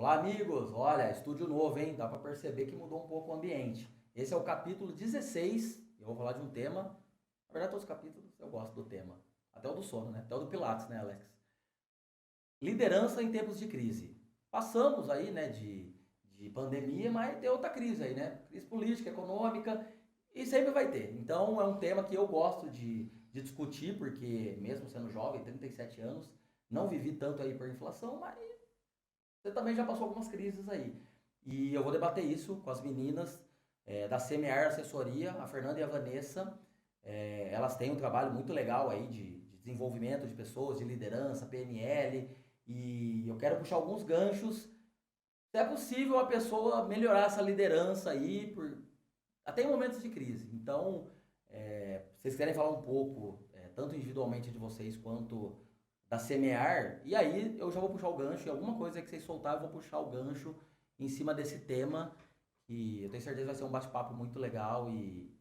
Olá, amigos! Olha, estúdio novo, hein? Dá para perceber que mudou um pouco o ambiente. Esse é o capítulo 16. Eu vou falar de um tema. Na verdade, todos os capítulos eu gosto do tema. Até o do sono, né? Até o do Pilates, né, Alex? Liderança em tempos de crise. Passamos aí, né, de pandemia, mas tem outra crise aí, né? Crise política, econômica, e sempre vai ter. Então, é um tema que eu gosto de discutir, porque mesmo sendo jovem, 37 anos, não vivi tanto a hiperinflação, mas você também já passou algumas crises aí. E eu vou debater isso com as meninas da Semear Assessoria, a Fernanda e a Vanessa. Elas têm um trabalho muito legal aí de desenvolvimento de pessoas, de liderança, PNL. E eu quero puxar alguns ganchos. Se é possível a pessoa melhorar essa liderança aí, até em momentos de crise. Então, vocês querem falar um pouco, tanto individualmente de vocês quanto da Semear, e aí eu já vou puxar o gancho, e alguma coisa que vocês soltarem eu vou puxar o gancho em cima desse tema, que eu tenho certeza que vai ser um bate-papo muito legal e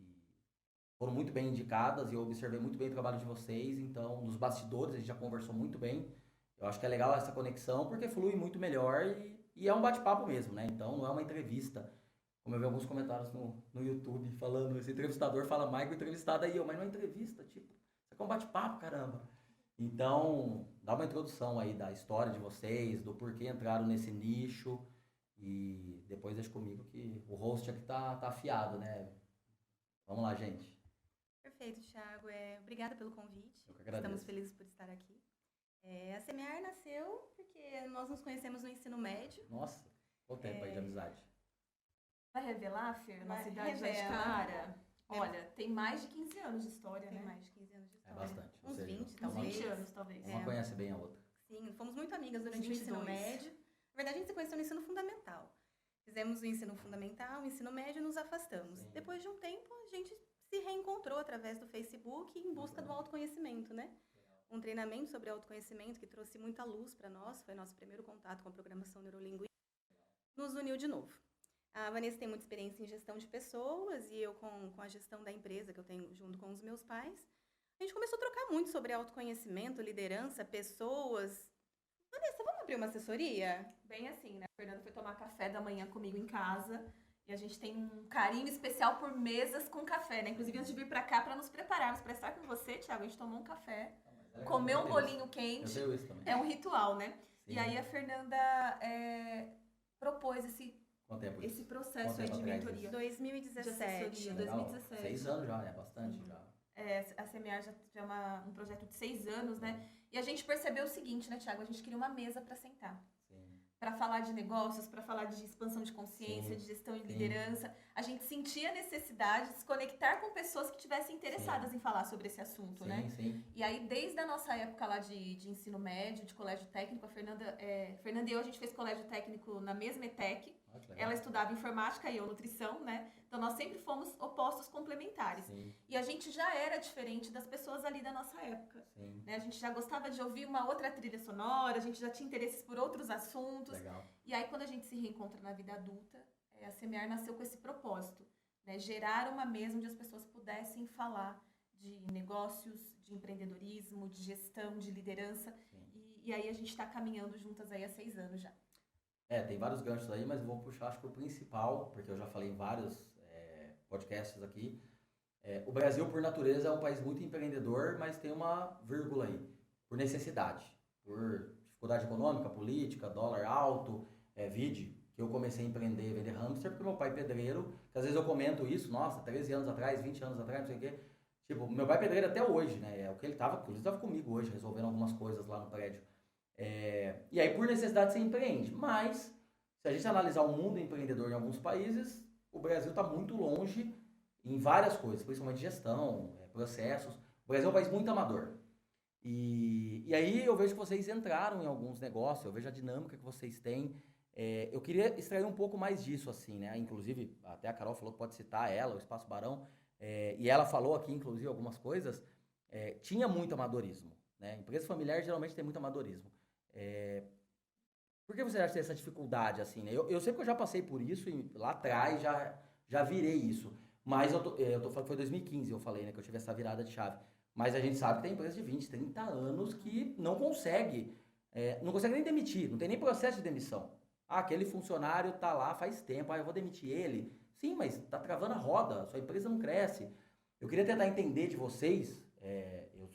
foram muito bem indicadas, e eu observei muito bem o trabalho de vocês, então nos bastidores a gente já conversou muito bem, eu acho que é legal essa conexão, porque flui muito melhor e é um bate-papo mesmo, né? Então não é uma entrevista, como eu vi alguns comentários no YouTube falando, esse entrevistador fala mais que o entrevistado aí, mas não é entrevista, tipo, isso aqui é um bate-papo, caramba. Então, dá uma introdução aí da história de vocês, do porquê entraram nesse nicho e depois deixa comigo que o host aqui tá afiado, né? Vamos lá, gente. Perfeito, Thiago. Obrigada pelo convite. Eu que agradeço. Estamos felizes por estar aqui. A Semear nasceu porque nós nos conhecemos no ensino médio. Nossa, quanto tempo aí de amizade? Vai revelar, Fer, nossa idade já de Revela. cara? Olha, tem mais de 15 anos de história, Tem né? mais de 15 anos de É história. bastante. Ou Uns seja, 20, Uns talvez. 20 anos, talvez. uma conhece bem a outra. Sim, fomos muito amigas durante o 22. ensino médio. Na verdade, a gente se conheceu no ensino fundamental. Fizemos o ensino fundamental, o ensino médio e nos afastamos. Sim. Depois de um tempo, a gente se reencontrou através do Facebook em busca do autoconhecimento, né? Um treinamento sobre autoconhecimento que trouxe muita luz para nós, foi nosso primeiro contato com a programação neurolinguística, nos uniu de novo. A Vanessa tem muita experiência em gestão de pessoas e eu com a gestão da empresa que eu tenho junto com os meus pais. A gente começou a trocar muito sobre autoconhecimento, liderança, pessoas. Vanessa, vamos abrir uma assessoria? Bem assim, né? A Fernanda foi tomar café da manhã comigo em casa e a gente tem um carinho especial por mesas com café, né? Inclusive, antes de vir pra cá, pra nos prepararmos pra estar com você, Thiago, a gente tomou um café, comeu um bolinho quente. Eu tenho isso também. É um ritual, né? Sim. E aí a Fernanda propôs Quanto tempo isso? esse processo Quanto aí tempo de atrás mentoria. isso? 2017. De Legal. 2017. 6 anos já, é bastante já. A Semear já é um projeto de 6 anos, né? E a gente percebeu o seguinte, né, Thiago? A gente queria uma mesa para sentar. Sim. Para falar de negócios, para falar de expansão de consciência, Sim. de gestão e Sim. liderança. A gente sentia a necessidade de se conectar com pessoas que estivessem interessadas em falar sobre esse assunto, Sim, né? sim. E aí, desde a nossa época lá de ensino médio, de colégio técnico, a Fernanda e eu, a gente fez colégio técnico na mesma ETEC. Ah, que legal. Ela estudava informática e eu nutrição, né? Então, nós sempre fomos opostos complementares. Sim, E a gente já era diferente das pessoas ali da nossa época. sim. Né? A gente já gostava de ouvir uma outra trilha sonora, a gente já tinha interesses por outros assuntos. Legal. E aí, quando a gente se reencontra na vida adulta, a Semear nasceu com esse propósito, né? Gerar uma mesa onde as pessoas pudessem falar de negócios, de empreendedorismo, de gestão, de liderança. E aí a gente está caminhando juntas aí há 6 anos já. Tem vários ganchos aí, mas eu vou puxar, acho que o principal, porque eu já falei em vários podcasts aqui. O Brasil, por natureza, é um país muito empreendedor, mas tem uma vírgula aí, por necessidade, por dificuldade econômica, política, dólar alto, vide que eu comecei a empreender, vender hamster, porque meu pai é pedreiro, que às vezes eu comento isso, nossa, 13 anos atrás, 20 anos atrás, não sei o quê. Tipo, meu pai é pedreiro até hoje, né? É o que ele tava, inclusive estava comigo hoje, resolvendo algumas coisas lá no prédio. E aí, por necessidade, você empreende. Mas, se a gente analisar o mundo empreendedor em alguns países, o Brasil está muito longe em várias coisas, principalmente gestão, processos. O Brasil é um país muito amador. E aí eu vejo que vocês entraram em alguns negócios, eu vejo a dinâmica que vocês têm. Eu queria extrair um pouco mais disso, assim, né? Inclusive, até a Carol falou que pode citar ela, o Espaço Barão, e ela falou aqui, inclusive, algumas coisas. Tinha muito amadorismo, né? Empresa familiar geralmente tem muito amadorismo. Por que você acha que tem essa dificuldade, assim, né? Eu sei que eu já passei por isso e lá atrás já virei isso. Mas eu tô falando que foi 2015, eu falei, né, que eu tive essa virada de chave. Mas a gente sabe que tem empresa de 20, 30 anos que não consegue nem demitir, não tem nem processo de demissão. Ah, aquele funcionário tá lá faz tempo, eu vou demitir ele. Sim, mas tá travando a roda, sua empresa não cresce. Eu queria tentar entender de vocês,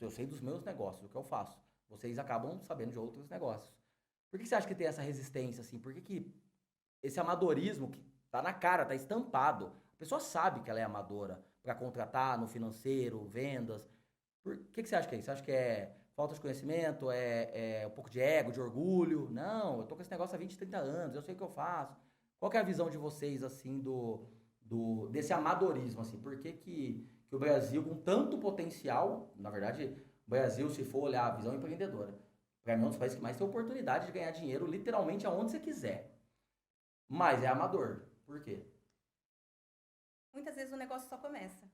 eu sei dos meus negócios, o que eu faço. Vocês acabam sabendo de outros negócios. Por que você acha que tem essa resistência, assim? Por que esse amadorismo que tá na cara, tá estampado? A pessoa sabe que ela é amadora para contratar no financeiro, vendas. Por que você acha que é isso? Você acha que é falta de conhecimento, é um pouco de ego, de orgulho? Não, eu tô com esse negócio há 20, 30 anos, eu sei o que eu faço. Qual que é a visão de vocês, assim, desse amadorismo, assim? Por que o Brasil, com tanto potencial, na verdade, o Brasil, se for olhar a visão empreendedora, para mim é um dos países que mais tem oportunidade de ganhar dinheiro literalmente aonde você quiser. Mas é amador. Por quê? Muitas vezes o negócio só começa.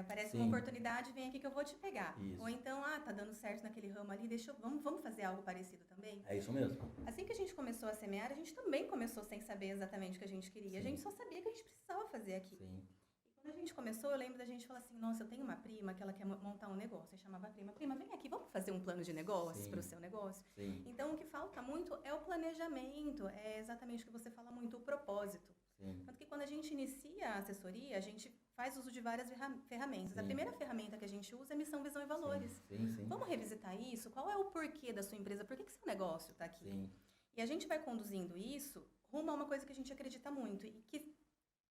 Aparece uma Sim, oportunidade, vem aqui que eu vou te pegar. Ou isso. então, tá dando certo naquele ramo ali, vamos fazer algo parecido também? É isso mesmo. Assim que a gente começou a semear, a gente também começou sem saber exatamente o que a gente queria. A Sim, gente só sabia que a gente precisava fazer aquilo. sim, E quando a gente começou, eu lembro da gente falar assim, nossa, eu tenho uma prima que ela quer montar um negócio. Eu chamava a prima, vem aqui, vamos fazer um plano de negócios para o sim, seu negócio? sim, Então, o que falta muito é o planejamento, é exatamente o que você fala muito, o propósito. sim, Tanto que quando a gente inicia a assessoria, a gente faz uso de várias ferramentas. A sim, primeira ferramenta que a gente usa é missão, visão e sim, valores. sim, sim, Vamos revisitar isso? Qual é o porquê da sua empresa? Por que seu negócio está aqui? sim, E a gente vai conduzindo isso rumo a uma coisa que a gente acredita muito e que,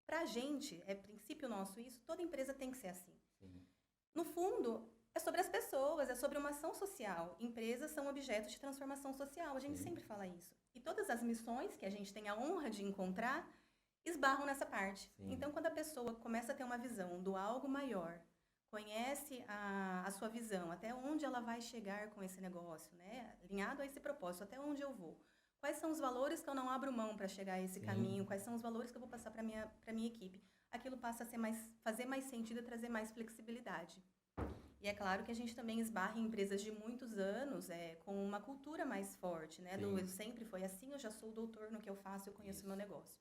pra gente, é princípio nosso isso, toda empresa tem que ser assim. sim, No fundo, é sobre as pessoas, é sobre uma ação social. Empresas são objetos de transformação social, a gente sim, sempre fala isso. E todas as missões que a gente tem a honra de encontrar esbarram nessa parte. sim, Então, quando a pessoa começa a ter uma visão do algo maior, conhece a sua visão, até onde ela vai chegar com esse negócio, né? Alinhado a esse propósito, até onde eu vou. Quais são os valores que eu não abro mão para chegar a esse sim, caminho? Quais são os valores que eu vou passar para minha equipe? Aquilo passa a fazer mais sentido e trazer mais flexibilidade. E é claro que a gente também esbarra em empresas de muitos anos com uma cultura mais forte, né? sim, Eu sempre foi assim, eu já sou doutor no que eu faço, eu conheço o meu isso, negócio.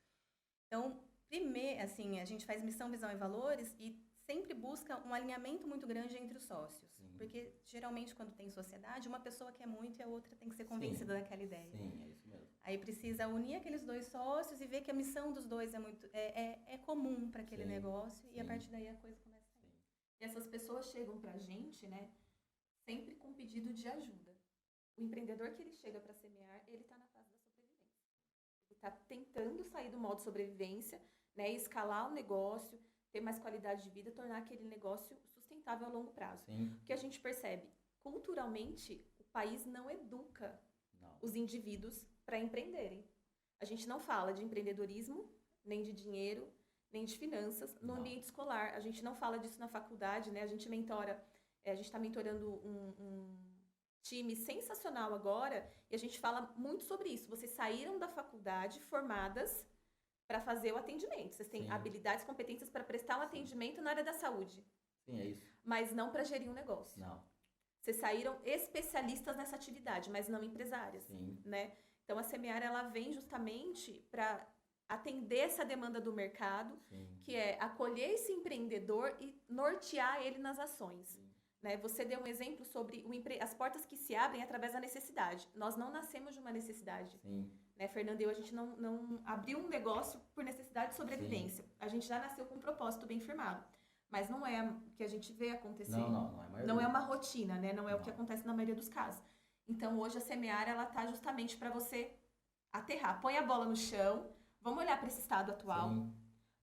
Então, primeiro, assim, a gente faz missão, visão e valores e sempre busca um alinhamento muito grande entre os sócios. sim, Porque, geralmente, quando tem sociedade, uma pessoa quer muito e a outra tem que ser sim, convencida daquela ideia. sim, é isso mesmo. Aí precisa unir aqueles dois sócios e ver que a missão dos dois é comum para aquele Sim, negócio e a sim, partir daí a coisa começa a sair. sim, E essas pessoas chegam pra gente, né, sempre com pedido de ajuda. O empreendedor que ele chega para semear, ele está na fase da sobrevivência. Ele está tentando sair do modo sobrevivência, né, escalar o negócio, ter mais qualidade de vida, tornar aquele negócio sustentável a longo prazo. sim, O que a gente percebe, culturalmente, o país não educa não, os indivíduos para empreenderem. A gente não fala de empreendedorismo, nem de dinheiro, nem de finanças no não, ambiente escolar. A gente não fala disso na faculdade, né? A gente a gente está mentorando um time sensacional agora e a gente fala muito sobre isso. Vocês saíram da faculdade formadas para fazer o atendimento. Vocês têm sim, habilidades, competências para prestar um sim, atendimento na área da saúde, sim, é isso. mas não para gerir um negócio. Não, Vocês saíram especialistas nessa atividade, mas não empresárias, sim, né? Então a Semear ela vem justamente para atender essa demanda do mercado, sim, que é acolher esse empreendedor e nortear ele nas ações. sim, Né? Você deu um exemplo sobre as portas que se abrem através da necessidade. Nós não nascemos de uma necessidade. sim, Né? Fernanda e eu, a gente não abriu um negócio por necessidade de sobrevivência. A gente já nasceu com um propósito bem firmado. Mas não é o que a gente vê acontecer. não é mais Não é uma rotina, né? Não é o que Não. acontece na maioria dos casos. Então, hoje a Semear, ela tá justamente para você aterrar. Põe a bola no chão, vamos olhar para esse estado atual, sim,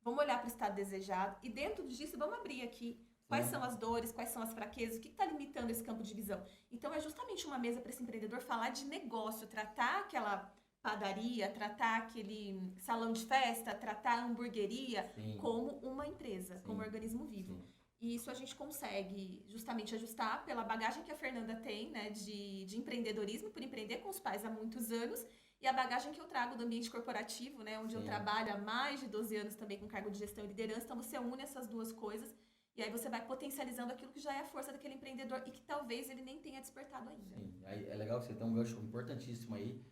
vamos olhar para o estado desejado e dentro disso vamos abrir aqui quais sim, são as dores, quais são as fraquezas, o que está limitando esse campo de visão. Então, é justamente uma mesa para esse empreendedor falar de negócio, tratar aquela padaria, tratar aquele salão de festa, tratar a hamburgueria sim, como uma empresa, sim, como um organismo vivo. sim, E isso a gente consegue justamente ajustar pela bagagem que a Fernanda tem, né, de empreendedorismo, por empreender com os pais há muitos anos, e a bagagem que eu trago do ambiente corporativo, né, onde eu sim, trabalho há mais de 12 anos também com cargo de gestão e liderança. Então você une essas duas coisas e aí você vai potencializando aquilo que já é a força daquele empreendedor e que talvez ele nem tenha despertado ainda. sim. Aí é legal que você tem um gancho importantíssimo aí,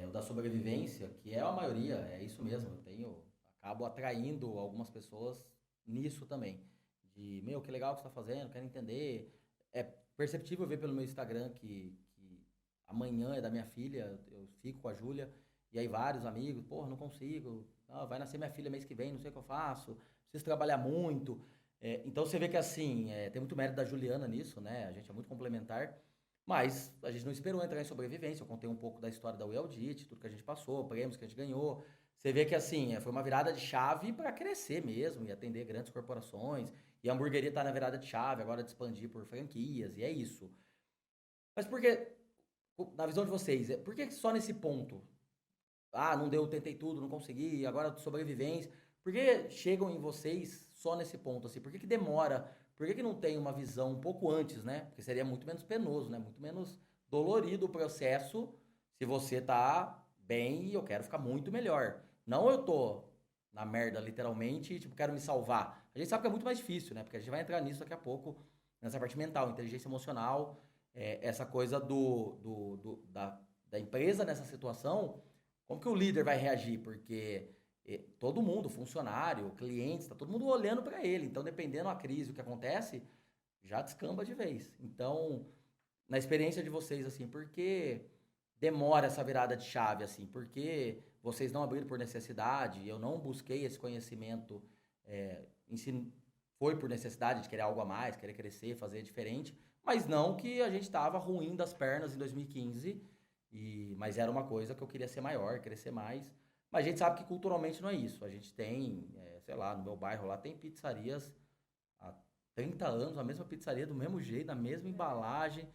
o da sobrevivência, que é a maioria, é isso mesmo. Acabo atraindo algumas pessoas nisso também. De, meu, que legal que você está fazendo, quero entender. É perceptível ver pelo meu Instagram que amanhã é da minha filha, eu fico com a Júlia, E aí vários amigos, porra, não consigo, vai nascer minha filha mês que vem, não sei o que eu faço, preciso trabalhar muito. Então você vê que assim, tem muito mérito da Juliana nisso, né? A gente é muito complementar, mas a gente não esperou entrar em sobrevivência. Eu contei um pouco da história da Weldit, tudo que a gente passou, prêmios que a gente ganhou. Você vê que assim, foi uma virada de chave para crescer mesmo e atender grandes corporações. E a hamburgueria está na virada de chave, agora de expandir por franquias, e é isso. Mas por que, na visão de vocês, por que só nesse ponto? Não deu, tentei tudo, não consegui, agora sobrevivência. Por que chegam em vocês só nesse ponto, assim? Por que demora? Por que não tem uma visão um pouco antes, né? Porque seria muito menos penoso, né? Muito menos dolorido o processo se você tá bem e eu quero ficar muito melhor. Não eu tô na merda, literalmente, e, tipo, quero me salvar. A gente sabe que é muito mais difícil, né? Porque a gente vai entrar nisso daqui a pouco, nessa parte mental, inteligência emocional, essa coisa da empresa nessa situação. Como que o líder vai reagir? Porque todo mundo, funcionário, clientes, tá todo mundo olhando para ele. Então, dependendo da crise, o que acontece, já descamba de vez. Então, na experiência de vocês, assim, por que demora essa virada de chave, assim? Por que vocês não abriram por necessidade? Eu não busquei esse conhecimento, foi por necessidade de querer algo a mais, querer crescer, fazer diferente, mas não que a gente estava ruim das pernas em 2015, mas era uma coisa que eu queria ser maior, crescer mais. Mas a gente sabe que culturalmente não é isso. A gente tem, sei lá, no meu bairro lá tem pizzarias há 30 anos, a mesma pizzaria, do mesmo jeito, a mesma embalagem,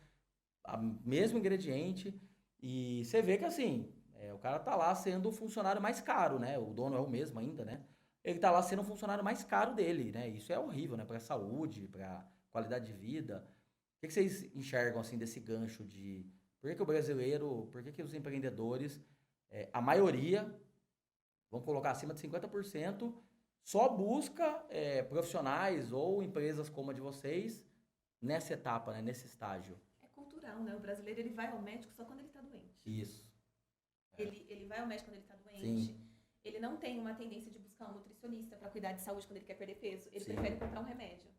o mesmo ingrediente. E você vê que assim, o cara tá lá sendo o funcionário mais caro, né? O dono é o mesmo ainda, né? Ele tá lá sendo o funcionário mais caro dele, né? Isso é horrível, né? Pra saúde, pra qualidade de vida. O que vocês enxergam, assim, desse gancho de... Por que o brasileiro, por que os empreendedores, a maioria, vamos colocar acima de 50%, só busca profissionais ou empresas como a de vocês nessa etapa, né? Nesse estágio? É cultural, né? O brasileiro, ele vai ao médico só quando ele está doente. Isso. Ele vai ao médico quando ele está doente. Sim. Ele não tem uma tendência de buscar um nutricionista para cuidar de saúde quando ele quer perder peso. Ele Sim. prefere comprar um remédio.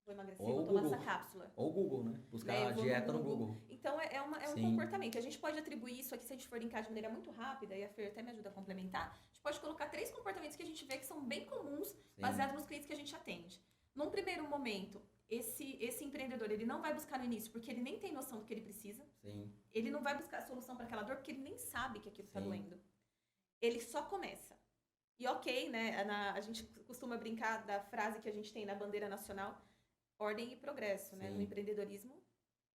Vou emagrecer, Ou vou tomar Google. essa cápsula. Ou Google, né? Buscar Eu a vou dieta no Google. Então, é um Sim. comportamento. A gente pode atribuir isso aqui, se a gente for linkar de maneira muito rápida, e a Fer até me ajuda a complementar, a gente pode colocar 3 comportamentos que a gente vê que são bem comuns, baseados nos clientes que a gente atende. Num primeiro momento, esse empreendedor, ele não vai buscar no início, porque ele nem tem noção do que ele precisa. Sim. Ele não vai buscar a solução para aquela dor, porque ele nem sabe que aquilo está doendo. Ele só começa. E ok, né? A gente costuma brincar da frase que a gente tem na bandeira nacional, ordem e progresso, né? No empreendedorismo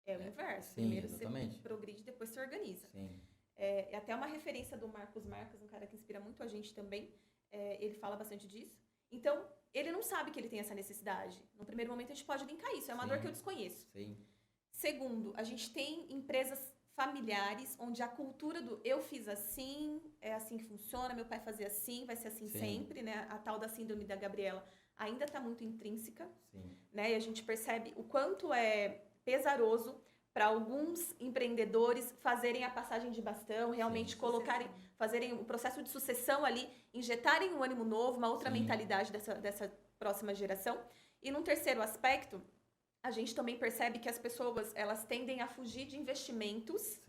é o inverso. Sim, primeiro exatamente. Você progride, depois você organiza. Sim. É até uma referência do Marcos Marques, um cara que inspira muito a gente também. Ele fala bastante disso. Então, ele não sabe que ele tem essa necessidade. No primeiro momento, a gente pode linkar isso. É uma dor que eu desconheço. Sim. Segundo, a gente tem empresas familiares onde a cultura do eu fiz assim, é assim que funciona, meu pai fazia assim, vai ser assim sempre, né? A tal da síndrome da Gabriela ainda está muito intrínseca, né? E a gente percebe o quanto é pesaroso para alguns empreendedores fazerem a passagem de bastão, realmente fazerem o processo de sucessão ali, injetarem um ânimo novo, uma outra mentalidade dessa próxima geração. E num terceiro aspecto, a gente também percebe que as pessoas, elas tendem a fugir de investimentos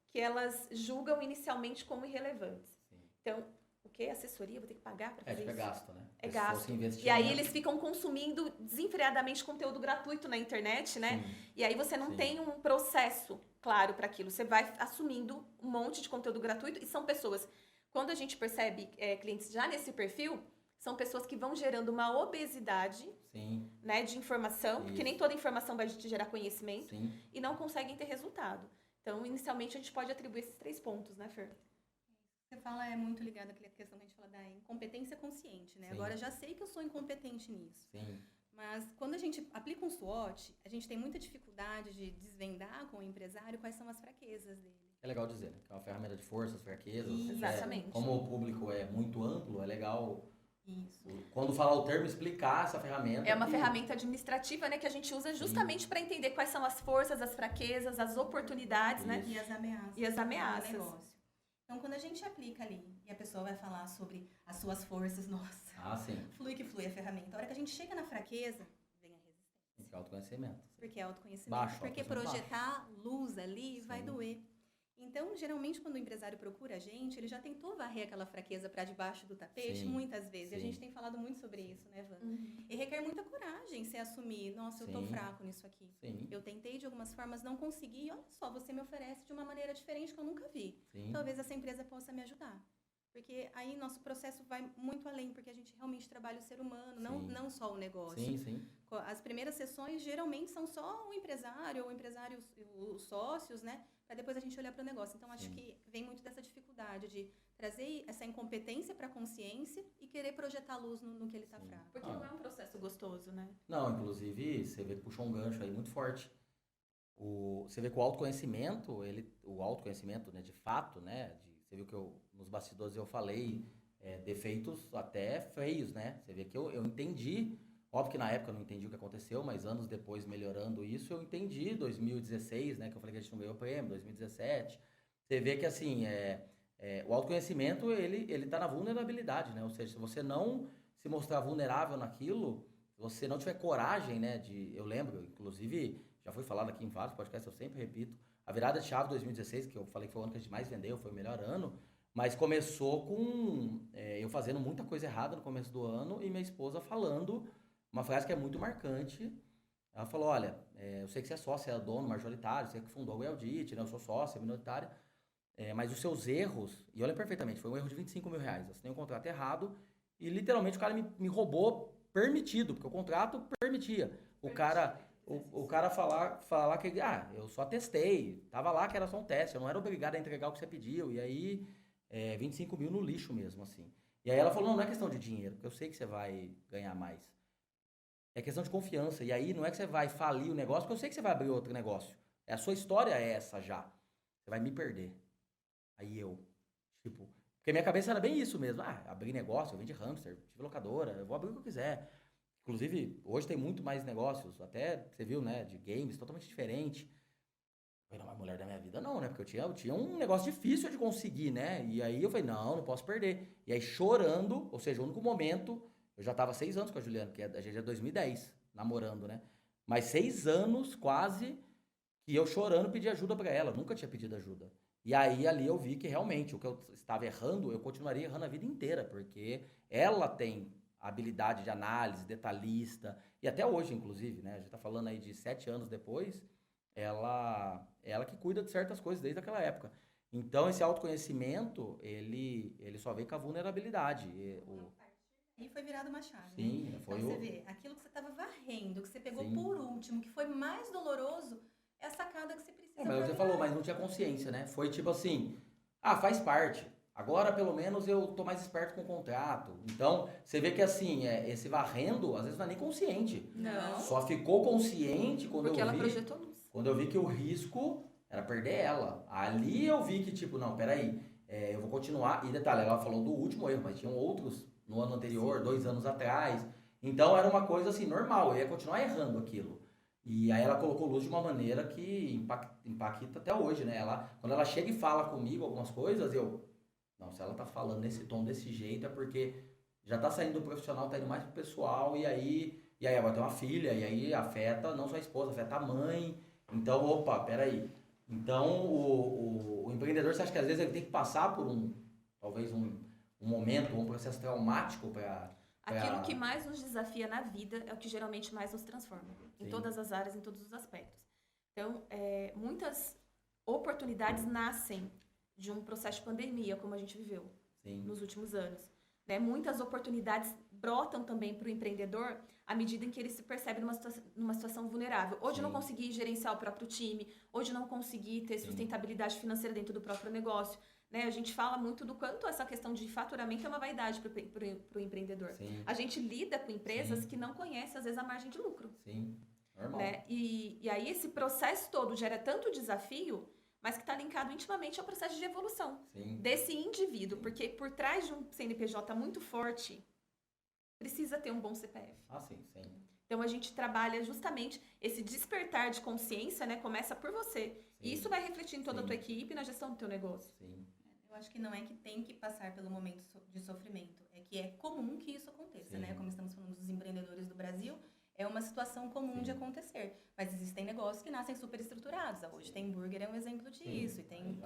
que elas julgam inicialmente como irrelevantes. Então, o que? Assessoria? Vou ter que pagar para fazer isso? É gasto, né? É gasto. E aí eles ficam consumindo desenfreadamente conteúdo gratuito na internet, né? E aí você não tem um processo claro para aquilo. Você vai assumindo um monte de conteúdo gratuito e são pessoas... Quando a gente percebe clientes já nesse perfil, são pessoas que vão gerando uma obesidade, né, de informação, porque nem toda informação vai te gerar conhecimento, e não conseguem ter resultado. Então, inicialmente, a gente pode atribuir esses 3 pontos, né, Fer? Você fala, é muito ligado àquela questão que a gente fala da incompetência consciente, né? Agora, já sei que eu sou incompetente nisso. Mas, quando a gente aplica um SWOT, a gente tem muita dificuldade de desvendar com o empresário quais são as fraquezas dele. É legal dizer, né? Que é uma ferramenta de forças, fraquezas. Exatamente. Como o público é muito amplo, é legal... Isso. Quando falar o termo, explicar essa ferramenta. É uma ferramenta administrativa, né, que a gente usa justamente para entender quais são as forças, as fraquezas, as oportunidades, né? E as ameaças. E as ameaças. Do negócio. Então, quando a gente aplica ali e a pessoa vai falar sobre as suas forças, nossa, flui que flui a ferramenta. A hora que a gente chega na fraqueza, vem a resistência. Porque é autoconhecimento. Porque é autoconhecimento. Baixo, porque autoconhecimento projetar luz ali vai doer. Então, geralmente, quando o empresário procura a gente, ele já tentou varrer aquela fraqueza para debaixo do tapete Sim, muitas vezes. E a sim. gente tem falado muito sobre isso, né, Van? Uhum. E requer muita coragem você assumir, nossa, eu tô Sim. fraco nisso aqui. Sim, Eu tentei de algumas formas, não consegui, e olha só, você me oferece de uma maneira diferente que eu nunca vi. sim. Talvez essa empresa possa me ajudar. Porque aí nosso processo vai muito além, porque a gente realmente trabalha o ser humano, Sim. não só o negócio. Sim, sim. As primeiras sessões geralmente são só o empresário, os sócios, né? Para depois a gente olhar para o negócio. Então, acho Sim. que vem muito dessa dificuldade de trazer essa incompetência para a consciência e querer projetar luz no que ele está Sim. fraco. Porque não é um processo gostoso, né? Não, inclusive, você vê que puxou um gancho aí muito forte. Você vê que o autoconhecimento, o autoconhecimento, né, de fato, né, você viu que nos bastidores eu falei defeitos até feios, né? Você vê que eu entendi, óbvio que na época eu não entendi o que aconteceu, mas anos depois melhorando isso, eu entendi, 2016, né, que eu falei que a gente não ganhou o prêmio, 2017. Você vê que, assim, o autoconhecimento, ele tá na vulnerabilidade, né? Ou seja, se você não se mostrar vulnerável naquilo, se você não tiver coragem, né, eu lembro, inclusive, já foi falado aqui em vários podcasts, eu sempre repito, a virada de chave 2016, que eu falei que foi o ano que a gente mais vendeu, foi o melhor ano, mas começou com eu fazendo muita coisa errada no começo do ano e minha esposa falando uma frase que é muito marcante. Ela falou, olha, eu sei que você é sócio, você é dono majoritário, você que fundou o Eldit, né, eu sou sócio, minoritário, mas os seus erros, e olha perfeitamente, foi um erro de 25 mil reais, eu assinei um contrato errado e literalmente o cara me roubou permitido, porque o contrato permitia. O cara falar que, eu só testei, tava lá que era só um teste, eu não era obrigado a entregar o que você pediu, e aí 25 mil no lixo mesmo, assim. E aí ela falou, não é questão de dinheiro, porque eu sei que você vai ganhar mais. É questão de confiança, e aí não é que você vai falir o negócio, porque eu sei que você vai abrir outro negócio. A sua história é essa já, você vai me perder. Aí tipo, porque minha cabeça era bem isso mesmo, abri negócio, eu vendi hamster, tive locadora, eu vou abrir o que eu quiser. Inclusive, hoje tem muito mais negócios, até, você viu, né, de games, totalmente diferente. Foi uma mulher da minha vida, não, né, porque eu tinha um negócio difícil de conseguir, né, e aí eu falei, não posso perder. E aí chorando, ou seja, o único momento, eu já tava 6 anos com a Juliana, que a gente é 2010, namorando, né, mas 6 anos quase, que eu chorando pedi ajuda pra ela, nunca tinha pedido ajuda. E aí ali eu vi que realmente o que eu estava errando, eu continuaria errando a vida inteira, porque ela tem habilidade de análise, detalhista, e até hoje, inclusive, né? A gente tá falando aí de 7 anos depois, ela que cuida de certas coisas desde aquela época. Então, esse autoconhecimento, ele só vem com a vulnerabilidade. E foi virado uma chave, Sim, né? foi Então, você vê, aquilo que você estava varrendo, que você pegou Sim. por último, que foi mais doloroso, é a sacada que você precisa Mas pra você virar. falou, mas não tinha consciência, né? Foi tipo assim, faz parte. Agora, pelo menos, eu tô mais esperto com o contrato. Então, você vê que, assim, esse varrendo, às vezes não é nem consciente. Não. Só ficou consciente quando Porque eu ela vi... projetou luz. Quando eu vi que o risco era perder ela. Ali eu vi que, tipo, não, peraí, eu vou continuar. E detalhe, ela falou do último erro, mas tinham outros no ano anterior, 2 anos atrás. Então, era uma coisa, assim, normal. Eu ia continuar errando aquilo. E aí ela colocou luz de uma maneira que impacta até hoje, né? Quando ela chega e fala comigo algumas coisas, não, se ela tá falando nesse tom, desse jeito, é porque já tá saindo do profissional, tá indo mais pro pessoal, e aí ela tem uma filha, e aí afeta não só a esposa, afeta a mãe. Então, opa, peraí. Então, o empreendedor, você acha que às vezes ele tem que passar por talvez um momento, um processo traumático para... Aquilo que mais nos desafia na vida é o que geralmente mais nos transforma. Em Sim. todas as áreas, em todos os aspectos. Então, muitas oportunidades nascem de um processo de pandemia, como a gente viveu Sim. nos últimos anos. Né? Muitas oportunidades brotam também para o empreendedor à medida em que ele se percebe numa situação vulnerável. Ou de não conseguir gerenciar o próprio time, ou de não conseguir ter sustentabilidade financeira dentro do próprio negócio. Né? A gente fala muito do quanto essa questão de faturamento é uma vaidade para o empreendedor. Sim. A gente lida com empresas que não conhecem, às vezes, a margem de lucro. Sim, normal. Né? E aí esse processo todo gera tanto desafio, mas que está linkado intimamente ao processo de evolução desse indivíduo. Porque por trás de um CNPJ muito forte, precisa ter um bom CPF. Sim. Então, a gente trabalha justamente esse despertar de consciência, né? Começa por você. E isso vai refletir em toda a tua equipe e na gestão do teu negócio. Sim. Eu acho que não é que tem que passar pelo momento de sofrimento, é que é comum que isso aconteça, né? Como estamos falando dos empreendedores do Brasil, é uma situação comum de acontecer. Mas existem negócios que nascem super estruturados. Hoje tem Burger, é um exemplo disso. E tem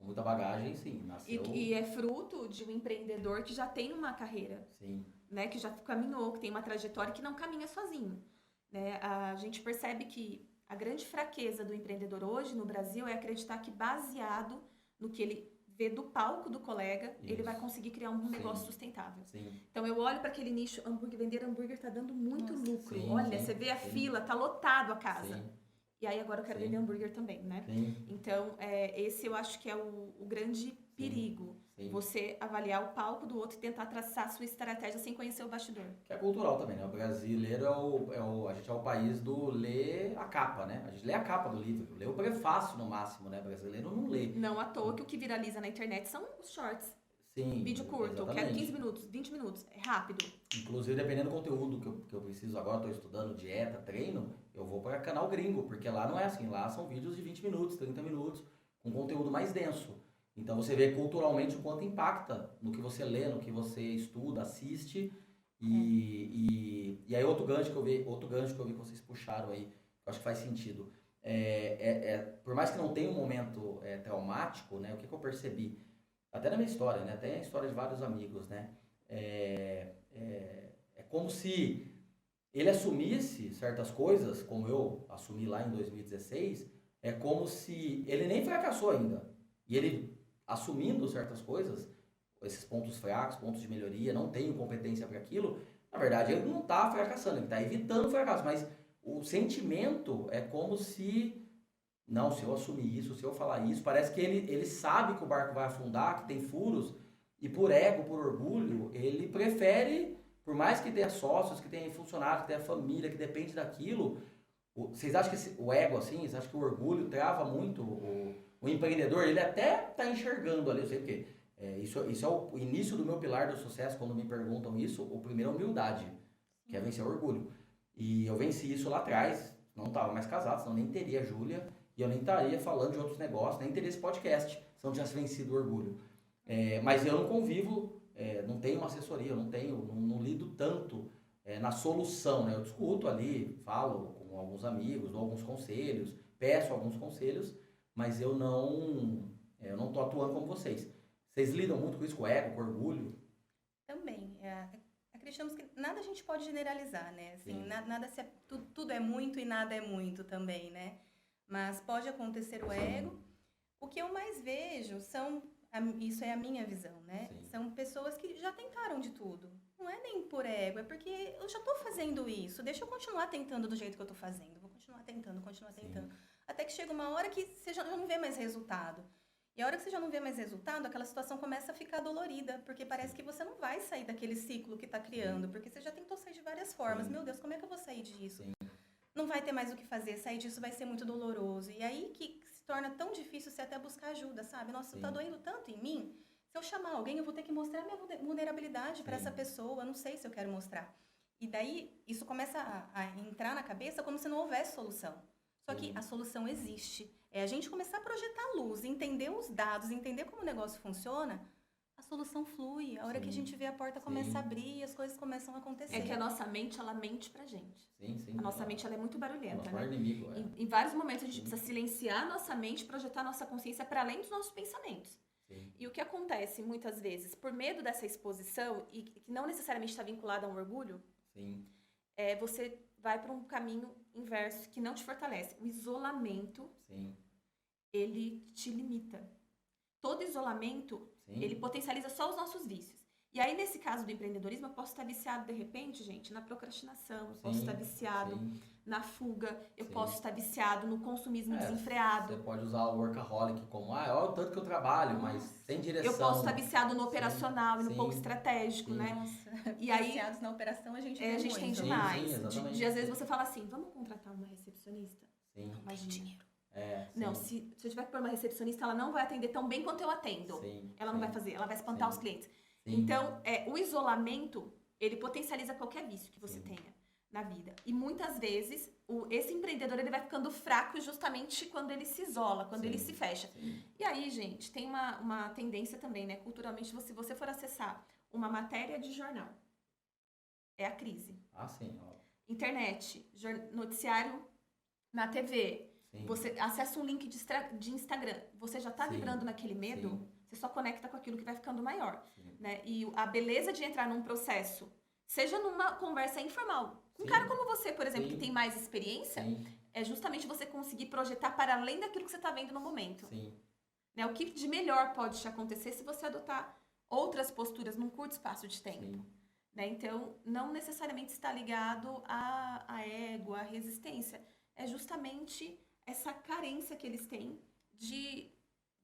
muita bagagem, sim, nasceu... E é fruto de um empreendedor que já tem uma carreira, Sim, né? Que já caminhou, que tem uma trajetória que não caminha sozinho, né? A gente percebe que a grande fraqueza do empreendedor hoje no Brasil é acreditar que baseado no que ele vê do palco do colega, ele vai Isso. conseguir criar um Sim. negócio sustentável. sim, Então eu olho para aquele nicho, vender hambúrguer tá dando muito Nossa, lucro. sim, Olha, sim, você vê a sim. fila, tá lotado a casa. sim, E aí agora eu quero Sim. vender hambúrguer também, né? sim, Então, esse eu acho que é o grande perigo. sim. Você avaliar o palco do outro e tentar traçar a sua estratégia sem conhecer o bastidor. Que é cultural também, né? O brasileiro a gente é o país do ler a capa, né? A gente lê a capa do livro, lê o prefácio no máximo, né? O brasileiro não lê. Não à toa que o que viraliza na internet são os shorts. Sim, Vídeo curto, eu quero exatamente. 15 minutos, 20 minutos, é rápido. Inclusive, dependendo do conteúdo que eu preciso agora, estou estudando dieta, treino, eu vou para canal gringo, porque lá não é assim, lá são vídeos de 20 minutos, 30 minutos, com conteúdo mais denso. Então você vê culturalmente o quanto impacta no que você lê, no que você estuda, assiste. E aí outro gancho que eu vi que vocês puxaram aí, que eu acho que faz sentido. Por mais que não tenha um momento traumático, né, o que eu percebi, até na minha história, né, até a história de vários amigos, né, é como se ele assumisse certas coisas, como eu assumi lá em 2016, é como se ele nem fracassou ainda. E ele assumindo certas coisas, esses pontos fracos, pontos de melhoria, não tenho competência para aquilo, na verdade ele não está fracassando, ele está evitando o fracasso, mas o sentimento é como se, não, se eu assumir isso, se eu falar isso, parece que ele sabe que o barco vai afundar, que tem furos, e por ego, por orgulho, ele prefere, por mais que tenha sócios, que tenha funcionários, que tenha família, que depende daquilo, vocês acham que o ego assim, vocês acham que o orgulho trava muito o empreendedor? Ele até está enxergando ali, eu sei porque isso é o início do meu pilar do sucesso, quando me perguntam isso, o primeiro é a humildade, que é vencer o orgulho. E eu venci isso lá atrás, não estava mais casado, senão nem teria a Júlia, e eu nem estaria falando de outros negócios, nem teria esse podcast, se não tivesse vencido o orgulho. Mas eu não convivo, não tenho uma assessoria, eu não lido tanto na solução, né? Eu discuto ali, falo com alguns amigos, dou alguns conselhos, peço alguns conselhos, mas eu não estou atuando como vocês. Vocês lidam muito com isso, com o ego, com o orgulho? Também. Acreditamos que nada a gente pode generalizar, né? Assim, Sim. nada tudo é muito e nada é muito também, né? Mas pode acontecer o ego. O que eu mais vejo isso é a minha visão, né? Sim. São pessoas que já tentaram de tudo. Não é nem por ego, é porque eu já estou fazendo isso. Deixa eu continuar tentando do jeito que eu estou fazendo. Vou continuar tentando. Até que chega uma hora que você já não vê mais resultado. E a hora que você já não vê mais resultado, aquela situação começa a ficar dolorida, porque parece que você não vai sair daquele ciclo que está criando, porque você já tentou sair de várias formas. Sim. Meu Deus, como é que eu vou sair disso? Sim. Não vai ter mais o que fazer, sair disso vai ser muito doloroso. E aí que se torna tão difícil você até buscar ajuda, sabe? Nossa, Sim. tá doendo tanto em mim. Se eu chamar alguém, eu vou ter que mostrar minha vulnerabilidade para Sim. essa pessoa. Eu não sei se eu quero mostrar. E daí, isso começa a entrar na cabeça como se não houvesse solução. Só que a solução existe. É a gente começar a projetar luz, entender os dados, entender como o negócio funciona, a solução flui. A hora que a gente vê a porta começa a abrir e as coisas começam a acontecer. É que a nossa mente, ela mente pra gente. Sim. A nossa mente, ela é muito barulhenta, Nosso né? maior inimigo, Em vários momentos a gente precisa silenciar a nossa mente, projetar a nossa consciência para além dos nossos pensamentos. Sim. E o que acontece muitas vezes, por medo dessa exposição, e que não necessariamente está vinculada a um orgulho, Sim. você vai para um caminho inverso que não te fortalece. O isolamento, Sim. ele te limita. Todo isolamento, Sim. ele potencializa só os nossos vícios. E aí, nesse caso do empreendedorismo, eu posso estar viciado, de repente, gente, na procrastinação, eu posso estar viciado na fuga, eu posso estar viciado no consumismo desenfreado. Você pode usar o workaholic como, olha o tanto que eu trabalho, mas sem direção. Eu posso estar viciado no operacional e no pouco estratégico, né? Nossa, E aí, viciados na operação a gente a gente tem muito. demais. exatamente. De às vezes você fala assim, vamos contratar uma recepcionista? Sim. Imagina. dinheiro. Não, se eu tiver que pôr uma recepcionista, ela não vai atender tão bem quanto eu atendo. Sim. Ela não vai fazer, ela vai espantar os clientes. Sim. Então, o isolamento, ele potencializa qualquer vício que você tenha na vida. E muitas vezes, esse empreendedor, ele vai ficando fraco justamente quando ele se isola, quando ele se fecha. Sim. E aí, gente, tem uma tendência também, né? Culturalmente, se você for acessar uma matéria de jornal, é a crise. Ah, sim. Ó. Internet, noticiário na TV, Sim. Você acessa um link de Instagram, você já está Sim. vibrando naquele medo, Sim. você só conecta com aquilo que vai ficando maior. Sim. Né? E a beleza de entrar num processo, seja numa conversa informal, com um Sim. cara como você, por exemplo, Sim. que tem mais experiência, Sim. é justamente você conseguir projetar para além daquilo que você está vendo no momento. Sim. Né? O que de melhor pode te acontecer se você adotar outras posturas num curto espaço de tempo. Sim. Né? Então, não necessariamente está ligado à ego, à resistência. É justamente essa carência que eles têm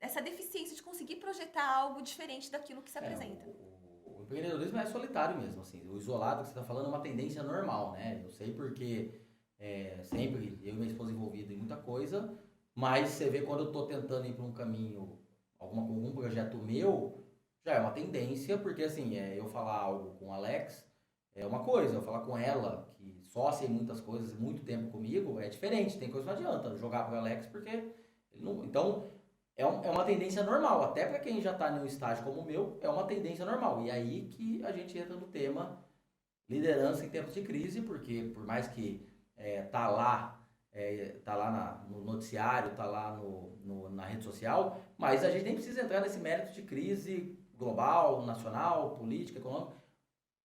essa deficiência de conseguir projetar algo diferente daquilo que se apresenta. O empreendedorismo é solitário mesmo, assim. O isolado que você está falando é uma tendência normal, né? Eu sei porque sempre eu e minha esposa envolvidos em muita coisa, mas você vê quando eu estou tentando ir para um caminho, algum projeto meu, já é uma tendência, porque assim, eu falar algo com o Alex é uma coisa, eu falar com ela, que sócia em muitas coisas, muito tempo comigo, é diferente. Tem coisa que não adianta jogar pro Alex, porque ele não. Então, é uma tendência normal. Até para quem já está em um estágio como o meu, é uma tendência normal. E aí que a gente entra no tema liderança em tempos de crise, porque por mais que tá lá no noticiário, tá lá na rede social, mas a gente nem precisa entrar nesse mérito de crise global, nacional, política, econômica.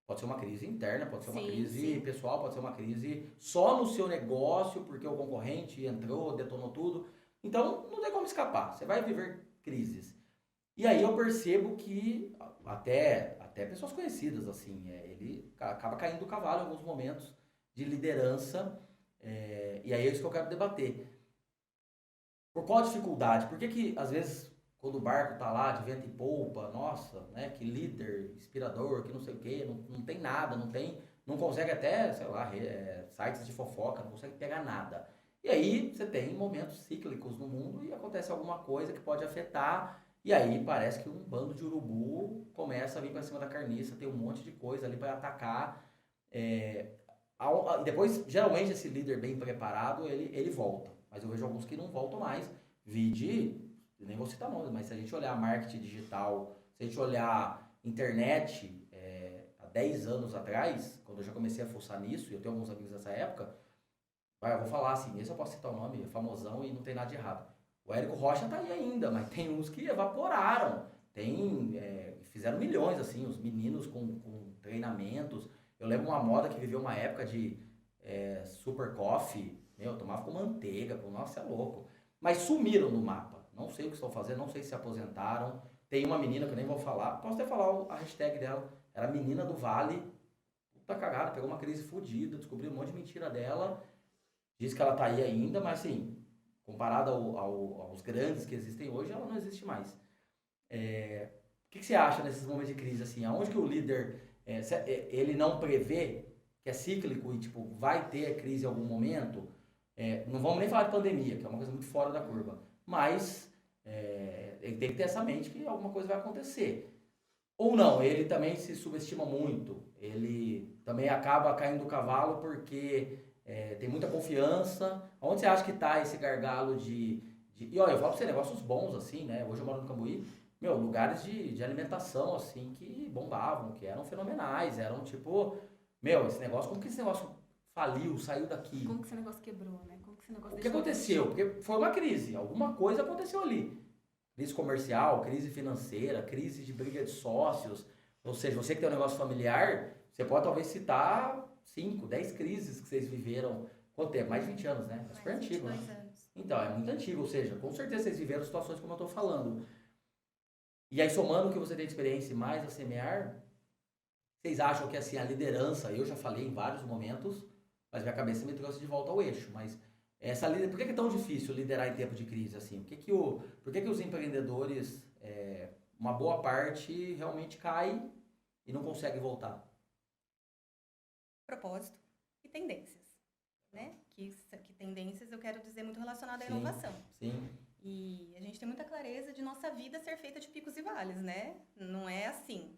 Pode ser uma crise interna, pode ser uma crise pessoal, pode ser uma crise só no seu negócio, porque o concorrente entrou, detonou tudo. Então, não tem como escapar. Você vai viver crises. E aí eu percebo que até pessoas conhecidas, assim, ele acaba caindo do cavalo em alguns momentos de liderança. E aí é isso que eu quero debater. Por qual dificuldade? Por que às vezes, quando o barco tá lá de vento e polpa, nossa, né, que líder, inspirador, que não sei o quê, não tem nada, não consegue até, sei lá, sites de fofoca, não consegue pegar nada. E aí você tem momentos cíclicos no mundo e acontece alguma coisa que pode afetar, e aí parece que um bando de urubu começa a vir para cima da carniça, tem um monte de coisa ali para atacar. Depois, geralmente, esse líder bem preparado, ele volta. Mas eu vejo alguns que não voltam mais. Nem vou citar nomes, mas se a gente olhar marketing digital, se a gente olhar internet, há 10 anos atrás, quando eu já comecei a fuçar nisso, e eu tenho alguns amigos nessa época, eu vou falar assim, esse eu posso citar o nome, é famosão e não tem nada de errado. O Érico Rocha tá aí ainda, mas tem uns que evaporaram. Fizeram milhões, assim, os meninos com treinamentos. Eu lembro uma moda que viveu uma época de super coffee, eu tomava com manteiga, nossa, é louco. Mas sumiram no mapa. Não sei o que estão fazendo, não sei se aposentaram. Tem uma menina que eu nem vou falar, posso até falar a hashtag dela, era Menina do Vale, puta cagada, pegou uma crise fodida, descobriu um monte de mentira dela, diz que ela tá aí ainda, mas assim, comparada aos grandes que existem hoje, ela não existe mais. O que você acha nesses momentos de crise, assim, aonde que o líder, ele não prevê que é cíclico e, tipo, vai ter crise em algum momento? Não vamos nem falar de pandemia, que é uma coisa muito fora da curva, mas ele tem que ter essa mente que alguma coisa vai acontecer. Ou não, ele também se subestima muito, ele também acaba caindo do cavalo porque tem muita confiança. Onde você acha que está esse gargalo de... E olha, eu falo pra você, negócios bons, assim, né? Hoje eu moro no Cambuí, lugares de alimentação, assim, que bombavam, que eram fenomenais, eram tipo... esse negócio, como que esse negócio faliu, saiu daqui? Como que esse negócio quebrou, né? Como que esse negócio O que aconteceu? Porque foi uma crise, alguma coisa aconteceu ali. Crise comercial, crise financeira, crise de briga de sócios. Ou seja, você que tem um negócio familiar, você pode talvez citar 5, 10 crises que vocês viveram. Quanto tempo? Mais de 20 anos, né? É super antigo, né? Anos. Então, é muito antigo, ou seja, com certeza vocês viveram situações como eu estou falando. E aí, somando o que você tem de experiência e mais a semear, vocês acham que assim, a liderança, eu já falei em vários momentos, mas minha cabeça me trouxe de volta ao eixo, mas por que é tão difícil liderar em tempo de crise assim? Por que os empreendedores, uma boa parte realmente cai e não consegue voltar? Propósito e tendências, né? Que tendências eu quero dizer muito relacionada à inovação. Sim. E a gente tem muita clareza de nossa vida ser feita de picos e vales, né? Não é assim.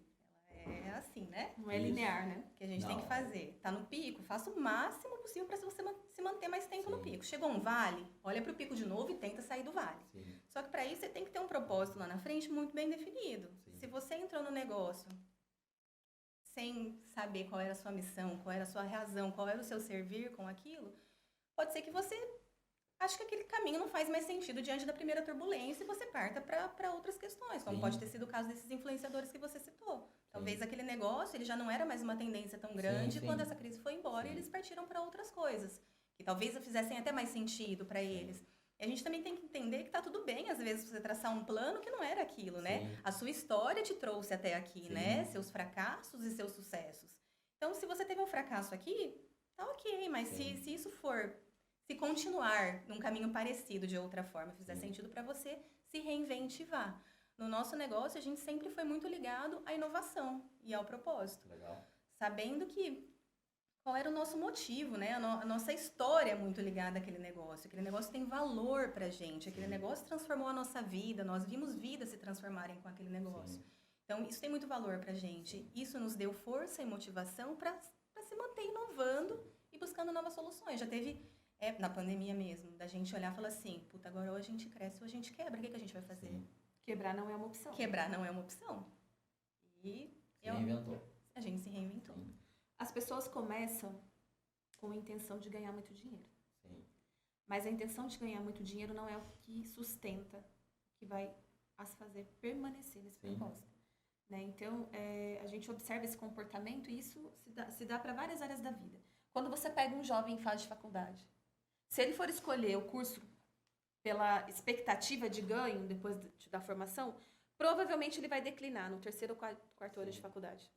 É assim, né? Não é linear, né? Que a gente tem que fazer. Tá no pico, faça o máximo possível para você se manter mais tempo no pico. Chegou um vale, olha para o pico de novo e tenta sair do vale. Sim. Só que para isso você tem que ter um propósito lá na frente muito bem definido. Sim. Se você entrou no negócio sem saber qual era a sua missão, qual era a sua razão, qual era o seu servir com aquilo, pode ser que você acho que aquele caminho não faz mais sentido diante da primeira turbulência e você parta para outras questões, como Sim. pode ter sido o caso desses influenciadores que você citou. Talvez Sim. aquele negócio ele já não era mais uma tendência tão grande sim. quando essa crise foi embora e Sim. eles partiram para outras coisas, que talvez fizessem até mais sentido para eles. E a gente também tem que entender que tá tudo bem, às vezes, você traçar um plano que não era aquilo, né? Sim. A sua história te trouxe até aqui, Sim. né? Seus fracassos e seus sucessos. Então, se você teve um fracasso aqui, tá ok, mas se isso for, se continuar num caminho parecido de outra forma, fizer Sim. sentido para você, se reinventivar. No nosso negócio, a gente sempre foi muito ligado à inovação e ao propósito. Legal. Sabendo que qual era o nosso motivo, né? A nossa história é muito ligada àquele negócio. Aquele negócio tem valor pra gente. Aquele Sim. negócio transformou a nossa vida. Nós vimos vidas se transformarem com aquele negócio. Sim. Então, isso tem muito valor pra gente. Isso nos deu força e motivação para se manter inovando e buscando novas soluções. Já teve, na pandemia mesmo, da gente olhar e falar assim, puta, agora ou a gente cresce ou a gente quebra. O que a gente vai fazer? Sim. Quebrar não é uma opção. Quebrar não é uma opção. E Se reinventou. a gente se reinventou. Sim. As pessoas começam com a intenção de ganhar muito dinheiro. Sim. Mas a intenção de ganhar muito dinheiro não é o que sustenta, o que vai as fazer permanecer nesse Sim. propósito. Né? Então, a gente observa esse comportamento e isso se dá para várias áreas da vida. Quando você pega um jovem em fase de faculdade, se ele for escolher o curso pela expectativa de ganho depois da formação, provavelmente ele vai declinar no terceiro ou quarto ano de faculdade.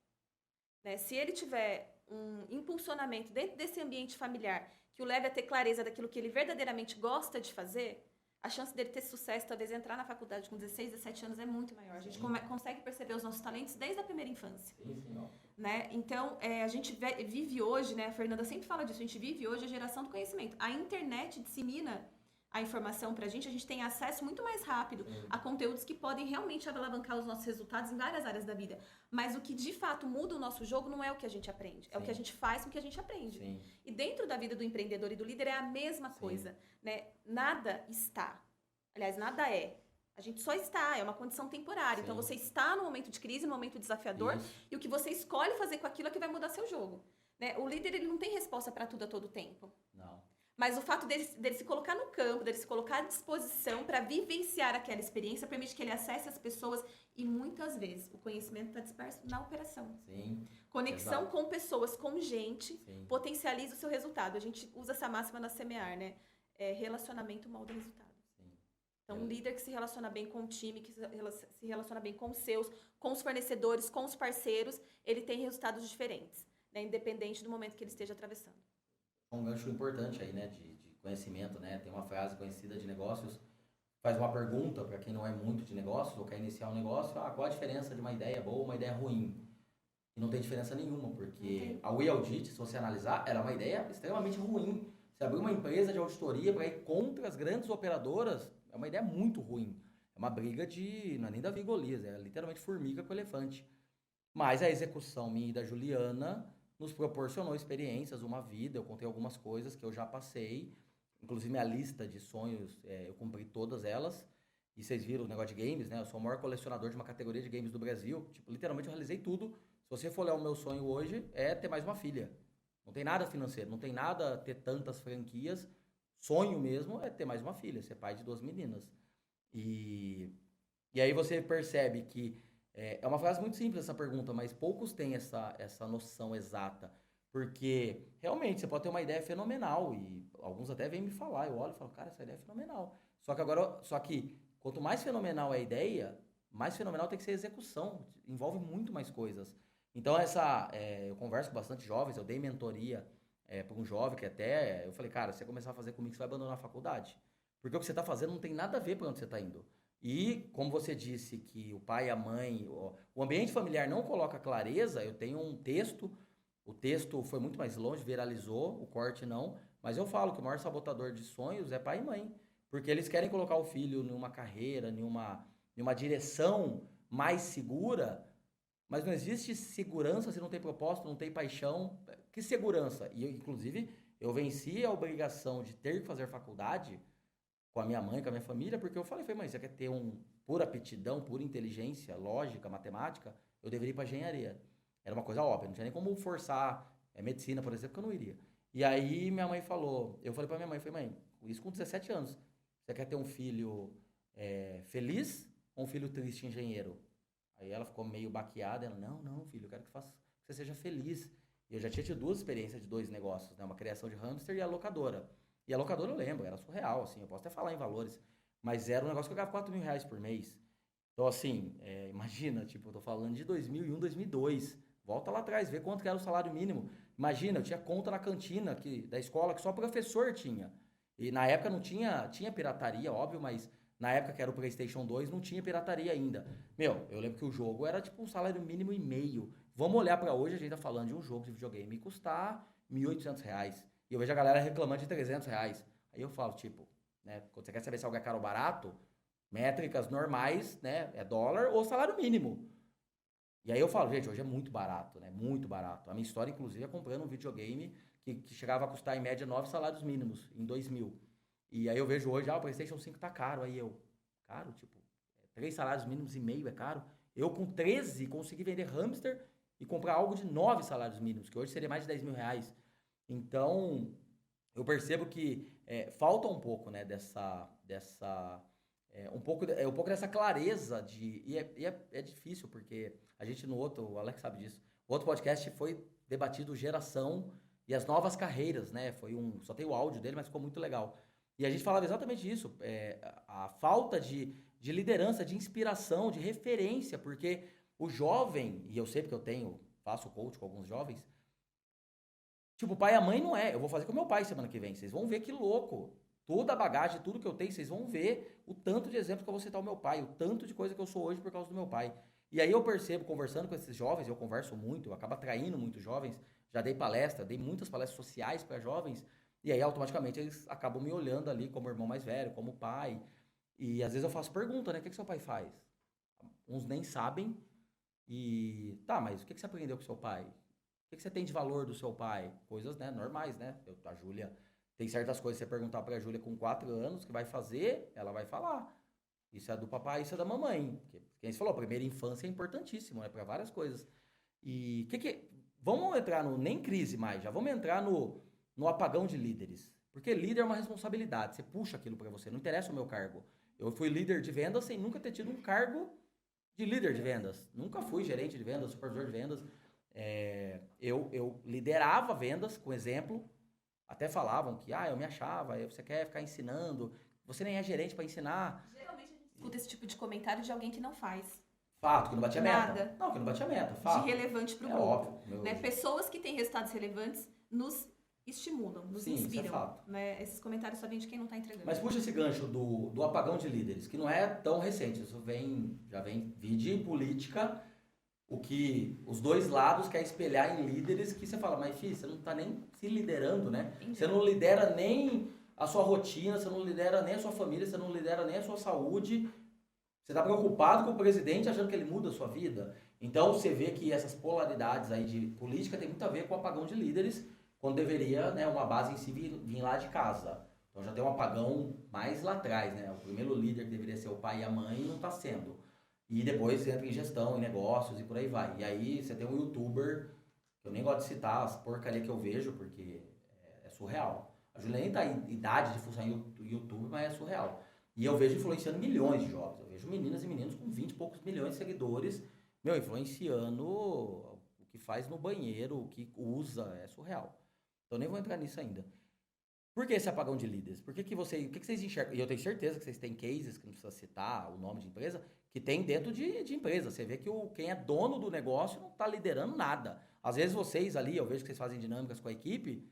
Né? Se ele tiver um impulsionamento dentro desse ambiente familiar que o leve a ter clareza daquilo que ele verdadeiramente gosta de fazer, a chance dele ter sucesso, talvez entrar na faculdade com 16, 17 anos é muito maior. A gente consegue perceber os nossos talentos desde a primeira infância. Sim. Ó. Né? Então, a gente vive hoje, né? A Fernanda sempre fala disso, a gente vive hoje a geração do conhecimento. A internet dissemina a informação pra gente, a gente tem acesso muito mais rápido a conteúdos que podem realmente alavancar os nossos resultados em várias áreas da vida. Mas o que de fato muda o nosso jogo não é o que a gente aprende, é o que a gente faz com o que a gente aprende. Sim. E dentro da vida do empreendedor e do líder é a mesma coisa, né? Nada está. Aliás, nada é. A gente só está, é uma condição temporária. Sim. Então você está no momento de crise, no momento desafiador, Isso. e o que você escolhe fazer com aquilo é que vai mudar seu jogo. Né? O líder ele não tem resposta para tudo a todo tempo. Não. Mas o fato dele se colocar no campo, dele se colocar à disposição para vivenciar aquela experiência, permite que ele acesse as pessoas e muitas vezes o conhecimento está disperso na operação. Sim. Conexão Exato. com pessoas, com gente, Sim. potencializa o seu resultado. A gente usa essa máxima na Semear, né? Relacionamento molda resultado. Sim. Então, um líder que se relaciona bem com o time, que se relaciona bem com os seus, com os fornecedores, com os parceiros, ele tem resultados diferentes, né? Independente do momento que ele esteja atravessando. Um gancho importante aí, né, de conhecimento, né? Tem uma frase conhecida de negócios, faz uma pergunta para quem não é muito de negócios ou quer iniciar um negócio, qual a diferença de uma ideia boa ou uma ideia ruim? E não tem diferença nenhuma, porque a We Audit, se você analisar, ela é uma ideia extremamente ruim. Você abrir uma empresa de auditoria para ir contra as grandes operadoras, é uma ideia muito ruim. É uma briga não é nem Davi e Golias, é literalmente formiga com elefante. Mas a execução minha e da Juliana nos proporcionou experiências, uma vida, eu contei algumas coisas que eu já passei, inclusive minha lista de sonhos, eu cumpri todas elas, e vocês viram o negócio de games, né? Eu sou o maior colecionador de uma categoria de games do Brasil, tipo, literalmente eu realizei tudo. Se você for olhar o meu sonho hoje, é ter mais uma filha. Não tem nada financeiro, não tem nada ter tantas franquias, sonho mesmo é ter mais uma filha, ser pai de 2 meninas. E aí você percebe que é uma frase muito simples essa pergunta, mas poucos têm essa noção exata. Porque, realmente, você pode ter uma ideia fenomenal, e alguns até vêm me falar, eu olho e falo, cara, essa ideia é fenomenal. Só que, quanto mais fenomenal é a ideia, mais fenomenal tem que ser a execução, envolve muito mais coisas. Então, eu converso com bastante jovens, eu dei mentoria para um jovem que até, eu falei, cara, se você começar a fazer comigo, você vai abandonar a faculdade. Porque o que você está fazendo não tem nada a ver para onde você está indo. E, como você disse que o pai e a mãe, o ambiente familiar não coloca clareza, eu tenho um texto, o texto foi muito mais longe, viralizou, o corte não, mas eu falo que o maior sabotador de sonhos é pai e mãe, porque eles querem colocar o filho numa carreira, numa direção mais segura, mas não existe segurança se não tem propósito, não tem paixão. Que segurança? E, inclusive, eu venci a obrigação de ter que fazer faculdade com a minha mãe, com a minha família, porque eu falei, mãe, você quer ter pura aptidão, pura inteligência, lógica, matemática, eu deveria ir para engenharia. Era uma coisa óbvia, não tinha nem como forçar medicina, por exemplo, que eu não iria. E aí minha mãe falou, eu falei para minha mãe, isso com 17 anos. Você quer ter um filho feliz ou um filho triste engenheiro? Aí ela ficou meio baqueada. Ela, não, filho, eu quero que você seja feliz. E eu já tinha tido 2 experiências de 2 negócios, né? Uma criação de hamster e a locadora. E a locadora eu lembro, era surreal, assim. Eu posso até falar em valores. Mas era um negócio que eu ganhava R$4.000 por mês. Então, assim, imagina, tipo, eu tô falando de 2001, 2002. Volta lá atrás, vê quanto que era o salário mínimo. Imagina, eu tinha conta na cantina da escola que só professor tinha. E na época não tinha pirataria, óbvio, mas na época que era o PlayStation 2 não tinha pirataria ainda. Meu, eu lembro que o jogo era tipo um salário mínimo e meio. Vamos olhar pra hoje, a gente tá falando de um jogo de videogame custar R$1.800. E eu vejo a galera reclamando de R$300. Aí eu falo, tipo, né, quando você quer saber se algo é caro ou barato, métricas normais, né, é dólar ou salário mínimo. E aí eu falo, gente, hoje é muito barato, né? Muito barato. A minha história, inclusive, é comprando um videogame que chegava a custar, em média, 9 salários mínimos em 2000. E aí eu vejo hoje, o PlayStation 5 tá caro. Aí caro? Tipo, 3 salários mínimos e meio é caro? Eu, com 13, consegui vender hamster e comprar algo de 9 salários mínimos, que hoje seria mais de R$10.000. Então, eu percebo que falta um pouco, né, um pouco dessa clareza e é difícil, porque a gente o Alex sabe disso, o outro podcast foi debatido geração e as novas carreiras, né, só tem o áudio dele, mas ficou muito legal. E a gente falava exatamente isso, a falta de liderança, de inspiração, de referência, porque o jovem, e eu sei porque faço coach com alguns jovens, tipo, o pai e a mãe não é. Eu vou fazer com meu pai semana que vem. Vocês vão ver que louco. Toda a bagagem, tudo que eu tenho, vocês vão ver o tanto de exemplos que eu vou citar o meu pai, o tanto de coisa que eu sou hoje por causa do meu pai. E aí eu percebo, conversando com esses jovens, eu converso muito, eu acabo atraindo muitos jovens, já dei muitas palestras sociais para jovens, e aí automaticamente eles acabam me olhando ali como irmão mais velho, como pai. E às vezes eu faço pergunta, né? O que seu pai faz? Uns nem sabem. E tá, mas o que você aprendeu com seu pai? O que você tem de valor do seu pai? Coisas, né, normais, né? A Júlia, tem certas coisas que você perguntar pra Júlia com 4 anos, que vai fazer, ela vai falar. Isso é do papai, isso é da mamãe. Quem você falou, a primeira infância é importantíssimo, né, pra várias coisas. E vamos entrar nem crise mais, já vamos entrar no apagão de líderes. Porque líder é uma responsabilidade, você puxa aquilo pra você, não interessa o meu cargo. Eu fui líder de vendas sem nunca ter tido um cargo de líder de vendas. Nunca fui gerente de vendas, supervisor de vendas. Eu liderava vendas, com exemplo, até falavam que eu me achava, você quer ficar ensinando, você nem é gerente para ensinar. Geralmente a gente escuta esse tipo de comentário de alguém que não faz. Fato, que não batia meta. Nada. Não, que não batia meta, fato. De relevante para o grupo. Óbvio. Né? Pessoas que têm resultados relevantes nos estimulam, nos inspiram. Isso é fato. Né? Esses comentários só vêm de quem não está entregando. Mas puxa esse gancho do apagão de líderes, que não é tão recente, isso já vem de política, o que os dois lados querem espelhar em líderes, que você fala, mas filho, você não está nem se liderando, né? Entendi. Você não lidera nem a sua rotina, você não lidera nem a sua família, você não lidera nem a sua saúde, você está preocupado com o presidente achando que ele muda a sua vida. Então você vê que essas polaridades aí de política tem muito a ver com o apagão de líderes, quando deveria, né, uma base em si vir lá de casa. Então já tem um apagão mais lá atrás, né? O primeiro líder que deveria ser o pai e a mãe não está sendo. E depois entra em gestão, em negócios e por aí vai. E aí você tem um youtuber, que eu nem gosto de citar as porcarias que eu vejo, porque é surreal. A Juliana nem tá em idade de funcionar em YouTube, mas é surreal. E eu vejo influenciando milhões de jovens. Eu vejo meninas e meninos com 20 e poucos milhões de seguidores, influenciando o que faz no banheiro, o que usa, é surreal. Então nem vou entrar nisso ainda. Por que esse apagão de líderes? O que vocês enxergam? E eu tenho certeza que vocês têm cases, que não precisa citar o nome de empresa, que tem dentro de empresa. Você vê que quem é dono do negócio não está liderando nada. Às vezes vocês ali, eu vejo que vocês fazem dinâmicas com a equipe,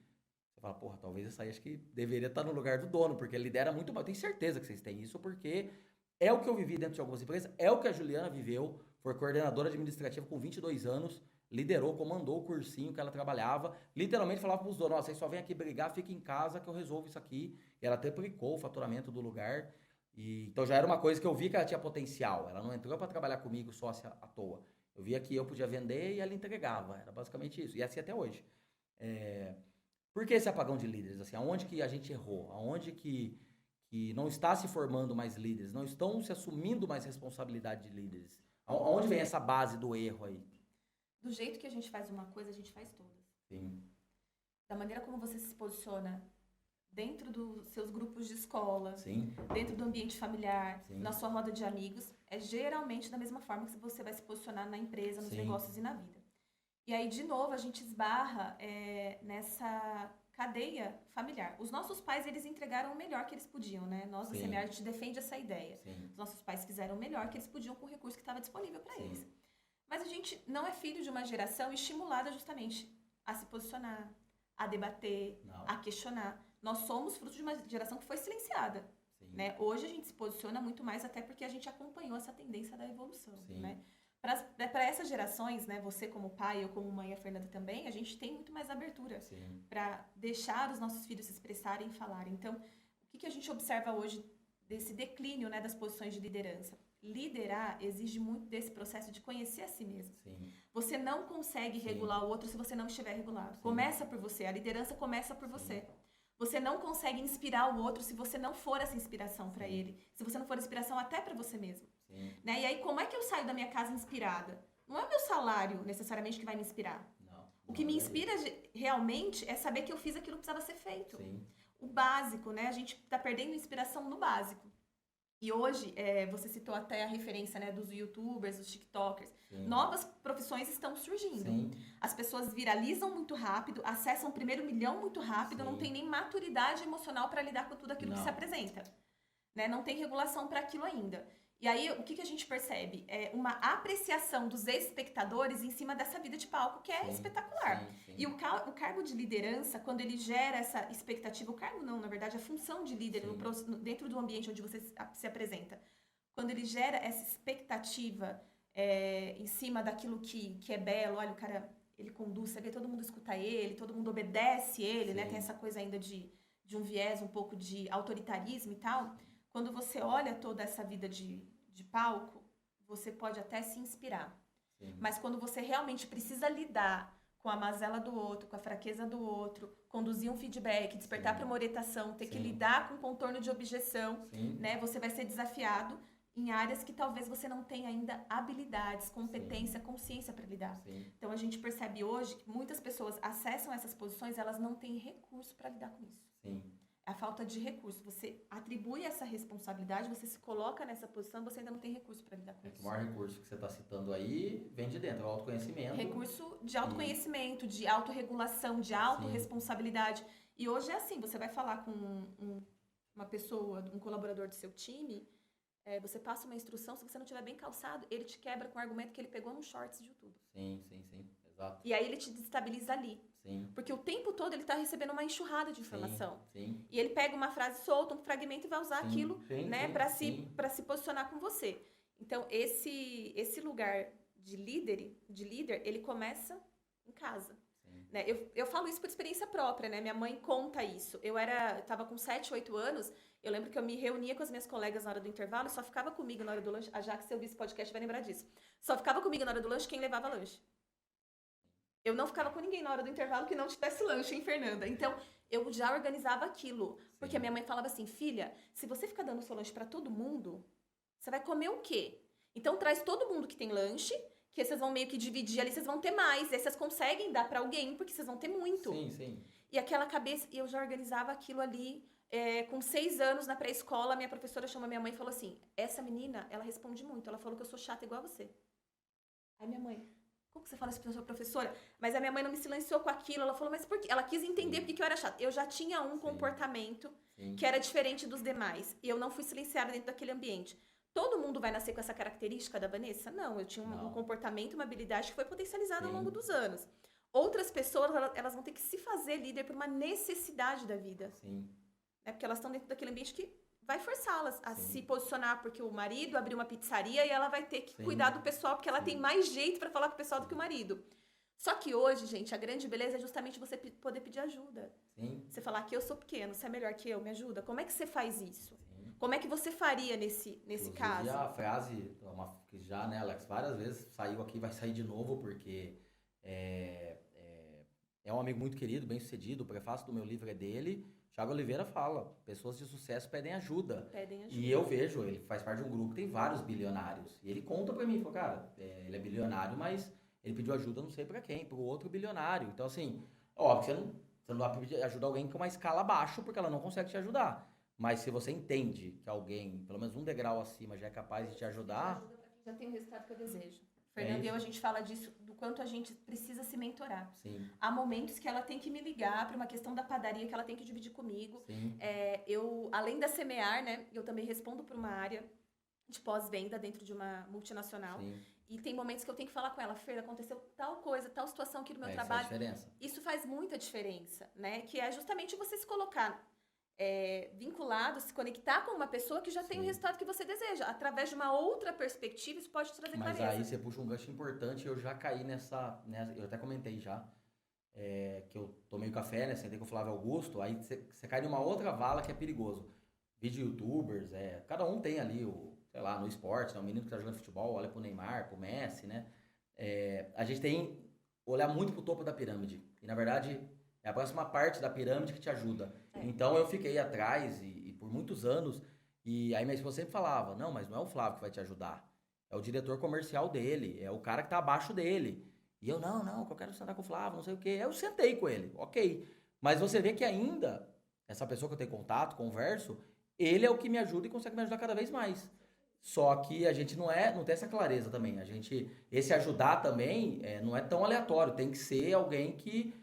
você fala, porra, talvez essa aí acho que deveria estar no lugar do dono, porque ele lidera muito mal. Eu tenho certeza que vocês têm isso, porque é o que eu vivi dentro de algumas empresas, é o que a Juliana viveu, foi coordenadora administrativa com 22 anos, liderou, comandou o cursinho que ela trabalhava, literalmente falava para os donos, vocês só vêm aqui brigar, fiquem em casa que eu resolvo isso aqui. E ela triplicou o faturamento do lugar. Então já era uma coisa que eu vi que ela tinha potencial. Ela não entrou para trabalhar comigo sócia à toa. Eu via que eu podia vender e ela entregava. Era basicamente isso. E assim até hoje. Por que esse apagão de líderes? Assim, aonde que a gente errou? Aonde que não está se formando mais líderes? Não estão se assumindo mais responsabilidade de líderes? Aonde vem essa base do erro aí? Do jeito que a gente faz uma coisa, a gente faz todas. Sim. Da maneira como você se posiciona dentro dos seus grupos de escola, Sim. dentro do ambiente familiar, Sim. na sua roda de amigos, é geralmente da mesma forma que você vai se posicionar na empresa, nos Sim. negócios e na vida. E aí, de novo, a gente esbarra nessa cadeia familiar. Os nossos pais, eles entregaram o melhor que eles podiam, né? Nós, da Sim. CMA, a gente defende essa ideia. Sim. Os nossos pais fizeram o melhor que eles podiam com o recurso que estava disponível para Sim. eles. Mas a gente não é filho de uma geração estimulada justamente a se posicionar, a debater, Não. a questionar. Nós somos fruto de uma geração que foi silenciada. Sim. Né? Hoje a gente se posiciona muito mais até porque a gente acompanhou essa tendência da evolução. Sim. Né? Para essas gerações, né, você como pai, eu como mãe, a Fernanda também, a gente tem muito mais abertura para deixar os nossos filhos se expressarem e falarem. Então, o que a gente observa hoje desse declínio, né, das posições de liderança? Liderar exige muito desse processo de conhecer a si mesmo. Sim. Você não consegue regular o outro se você não estiver regulado. Sim. Começa por você, a liderança começa por Sim. você. Você não consegue inspirar o outro se você não for essa inspiração para ele. Se você não for inspiração até para você mesmo. Né? E aí, como é que eu saio da minha casa inspirada? Não é o meu salário, necessariamente, que vai me inspirar. Não. O que me inspira realmente é saber que eu fiz aquilo que precisava ser feito. Sim. O básico, né? A gente está perdendo inspiração no básico. E hoje, você citou até a referência, né, dos youtubers, dos tiktokers. Sim. Novas profissões estão surgindo. Sim. As pessoas viralizam muito rápido, acessam o primeiro milhão muito rápido, Sim. não tem nem maturidade emocional para lidar com tudo aquilo que se apresenta. Né? Não tem regulação para aquilo ainda. E aí, o que a gente percebe? É uma apreciação dos espectadores em cima dessa vida de palco, que é espetacular. Sim. E o cargo de liderança, quando ele gera essa expectativa, o cargo não, na verdade, a função de líder dentro do ambiente onde você se apresenta, quando ele gera essa expectativa em cima daquilo que é belo, olha, o cara, ele conduz, você vê, todo mundo escuta ele, todo mundo obedece ele, né? Tem essa coisa ainda de um viés, um pouco de autoritarismo e tal. Quando você olha toda essa vida de palco, você pode até se inspirar. Sim. Mas quando você realmente precisa lidar com a mazela do outro, com a fraqueza do outro, conduzir um feedback, despertar para uma orientação, ter que lidar com contorno de objeção, né? Você vai ser desafiado em áreas que talvez você não tenha ainda habilidades, competência, consciência para lidar. Sim. Então a gente percebe hoje que muitas pessoas acessam essas posições, elas não têm recurso para lidar com isso. Sim. A falta de recurso. Você atribui essa responsabilidade, você se coloca nessa posição, você ainda não tem recurso para lidar com isso. O maior recurso que você está citando aí vem de dentro, é o autoconhecimento. Recurso de autoconhecimento, de autorregulação, de autorresponsabilidade. E hoje é assim, você vai falar com uma pessoa, um colaborador do seu time, você passa uma instrução, se você não estiver bem calçado, ele te quebra com o argumento que ele pegou num shorts de YouTube. Sim, exato. E aí ele te destabiliza ali. Sim. Porque o tempo todo ele está recebendo uma enxurrada de informação. Sim. E ele pega uma frase solta, um fragmento e vai usar aquilo, né, para se posicionar com você. Então, esse lugar de líder, ele começa em casa. Né? Eu falo isso por experiência própria, né? Minha mãe conta isso. Eu estava com 7, 8 anos, eu lembro que eu me reunia com as minhas colegas na hora do intervalo e só ficava comigo na hora do lanche. A Jaque, se eu ouvir esse podcast, vai lembrar disso. Só ficava comigo na hora do lanche quem levava lanche. Eu não ficava com ninguém na hora do intervalo que não tivesse lanche, hein, Fernanda? Então, eu já organizava aquilo. Porque a minha mãe falava assim, filha, se você ficar dando seu lanche para todo mundo, você vai comer o quê? Então, traz todo mundo que tem lanche, que vocês vão meio que dividir ali, vocês vão ter mais. E aí vocês conseguem dar para alguém, porque vocês vão ter muito. Sim. E aquela cabeça, eu já organizava aquilo ali. Com 6 anos na pré-escola, minha professora chamou minha mãe e falou assim, essa menina, ela responde muito. Ela falou que eu sou chata igual a você. Aí minha mãe... Como que você fala isso pra sua professora? Mas a minha mãe não me silenciou com aquilo. Ela falou, mas por quê? Ela quis entender por que eu era chata. Eu já tinha um comportamento que era diferente dos demais. E eu não fui silenciada dentro daquele ambiente. Todo mundo vai nascer com essa característica da Vanessa? Não, eu tinha um comportamento, uma habilidade que foi potencializada ao longo dos anos. Outras pessoas, elas vão ter que se fazer líder por uma necessidade da vida. Porque elas estão dentro daquele ambiente que vai forçá-las a se posicionar, porque o marido abriu uma pizzaria e ela vai ter que cuidar do pessoal, porque ela tem mais jeito para falar com o pessoal do que o marido. Só que hoje, gente, a grande beleza é justamente você poder pedir ajuda. Você falar que eu sou pequeno, você é melhor que eu, me ajuda. Como é que você faz isso? Como é que você faria nesse caso? E a frase, que já, né, Alex, várias vezes saiu aqui, vai sair de novo, porque é um amigo muito querido, bem sucedido, o prefácio do meu livro é dele. Thiago Oliveira fala, pessoas de sucesso pedem ajuda. E eu vejo, ele faz parte de um grupo que tem vários bilionários. E ele conta pra mim, falou, cara, ele é bilionário, mas ele pediu ajuda não sei pra quem, pro outro bilionário. Então, assim, óbvio, você Você não vai pedir ajuda alguém com uma escala abaixo, porque ela não consegue te ajudar. Mas se você entende que alguém, pelo menos um degrau acima, já é capaz de te ajudar... Ajuda para quem já tem o resultado que eu desejo. Fernando e eu, a gente fala disso, do quanto a gente precisa se mentorar. Sim. Há momentos que ela tem que me ligar para uma questão da padaria que ela tem que dividir comigo. Sim. Eu, além da semear, né, eu também respondo por uma área de pós-venda dentro de uma multinacional. Sim. E tem momentos que eu tenho que falar com ela, Fer, aconteceu tal coisa, tal situação aqui no meu Essa trabalho. é a diferença. Isso faz muita diferença, né? Que é justamente você se colocar vinculado, se conectar com uma pessoa que já tem o resultado que você deseja. Através de uma outra perspectiva, isso pode trazer Mas clareza. aí você puxa um gancho importante, eu já caí nessa eu até comentei já, que eu tomei o café, né, sentei com o Flávio Augusto, aí você cai numa outra vala que é perigoso. Vídeo youtubers, cada um tem ali sei lá, no esporte, né, o menino que tá jogando futebol, olha pro Neymar, pro Messi, né, a gente tem que olhar muito pro topo da pirâmide, e na verdade é a próxima parte da pirâmide que te ajuda. Então eu fiquei atrás e por muitos anos, e aí minha esposa sempre falava, não, mas não é o Flávio que vai te ajudar, é o diretor comercial dele, é o cara que tá abaixo dele. E eu, não, que eu quero sentar com o Flávio, não sei o quê. Eu sentei com ele, ok. Mas você vê que ainda, essa pessoa que eu tenho contato, converso, ele é o que me ajuda e consegue me ajudar cada vez mais. Só que a gente não tem essa clareza também. Esse ajudar também não é tão aleatório, tem que ser alguém que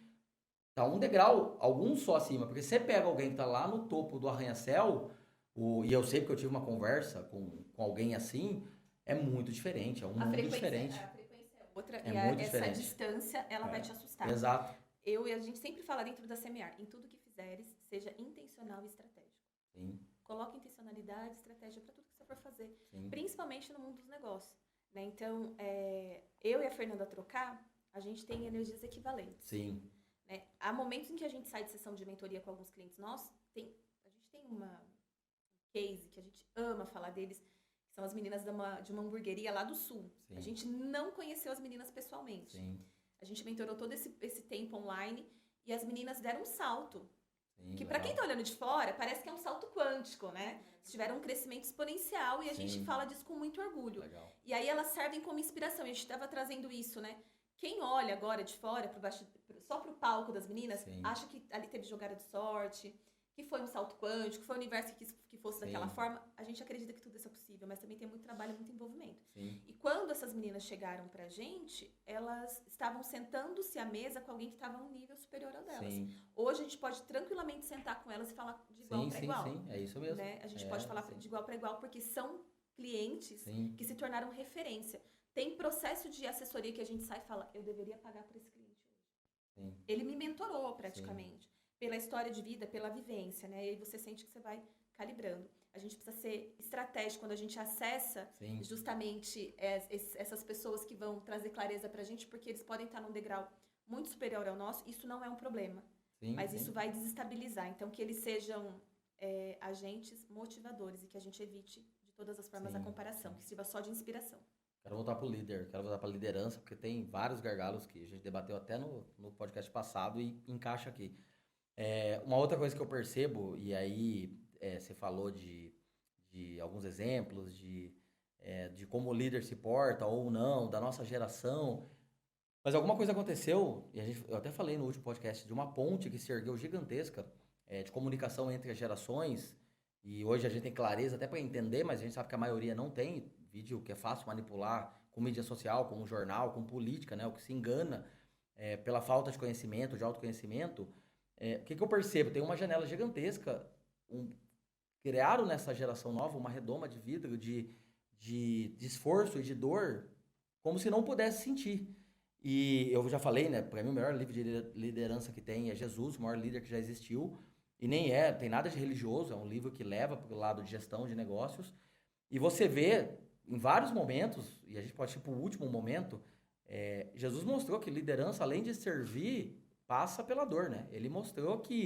tá um degrau, alguns só acima. Porque você pega alguém que tá lá no topo do arranha-céu, e eu sei porque eu tive uma conversa com alguém assim, é muito diferente, é um mundo diferente. A frequência é outra, Muito essa diferente. distância, ela vai te assustar. Exato. Eu e a gente sempre fala dentro da semear, em tudo que fizeres, seja intencional e estratégico. Sim. Coloque intencionalidade, estratégia para tudo que você for fazer, Sim. principalmente no mundo dos negócios. Né? Então, eu e a Fernanda Trocar, a gente tem energias equivalentes. Sim. Né? Há momentos em que a gente sai de sessão de mentoria com alguns clientes nossos, a gente tem um case que a gente ama falar deles, que são as meninas de uma hamburgueria lá do Sul. Sim. A gente não conheceu as meninas pessoalmente. Sim. A gente mentorou todo esse tempo online e as meninas deram um salto. Sim, que para quem tá olhando de fora, parece que é um salto quântico, né? Eles tiveram um crescimento exponencial e a gente fala disso com muito orgulho. Legal. E aí elas servem como inspiração. E a gente estava trazendo isso, né? Quem olha agora de fora, só pro palco das meninas, acha que ali teve jogada de sorte, que foi um salto quântico, foi o universo que quis que fosse daquela forma. A gente acredita que tudo isso é possível, mas também tem muito trabalho, muito envolvimento. Sim. E quando essas meninas chegaram pra gente, elas estavam sentando-se à mesa com alguém que estava a um nível superior ao delas. Sim. Hoje a gente pode tranquilamente sentar com elas e falar de igual para igual. Sim, é isso mesmo. Né? A gente pode falar de igual para igual porque são clientes que se tornaram referência. Tem processo de assessoria que a gente sai e fala, eu deveria pagar para esse cliente hoje. Ele me mentorou praticamente. Pela história de vida, pela vivência, né? E aí você sente que você vai calibrando. A gente precisa ser estratégico quando a gente acessa justamente essas pessoas que vão trazer clareza pra gente, porque eles podem estar num degrau muito superior ao nosso. Isso não é um problema, mas isso vai desestabilizar. Então, que eles sejam agentes motivadores e que a gente evite de todas as formas a comparação, que sirva só de inspiração. Quero voltar pro líder, quero voltar pra liderança, porque tem vários gargalos que a gente debateu até no podcast passado e encaixa aqui. Uma outra coisa que eu percebo, e aí você falou de alguns exemplos, de como o líder se porta ou não, da nossa geração, mas alguma coisa aconteceu, e eu até falei no último podcast, de uma ponte que se ergueu gigantesca de comunicação entre as gerações, e hoje a gente tem clareza até para entender, mas a gente sabe que a maioria não tem, vídeo que é fácil manipular com mídia social, com jornal, com política, né, o que se engana pela falta de conhecimento, de autoconhecimento. O que eu percebo? Tem uma janela gigantesca, criaram nessa geração nova uma redoma de vidro, de esforço e de dor, como se não pudesse sentir. E eu já falei, né, para mim o melhor livro de liderança que tem é Jesus, o maior líder que já existiu, e nem tem nada de religioso, é um livro que leva para o lado de gestão de negócios, e você vê em vários momentos, e a gente pode ir para o último momento, Jesus mostrou que liderança, além de servir, passa pela dor, né? Ele mostrou que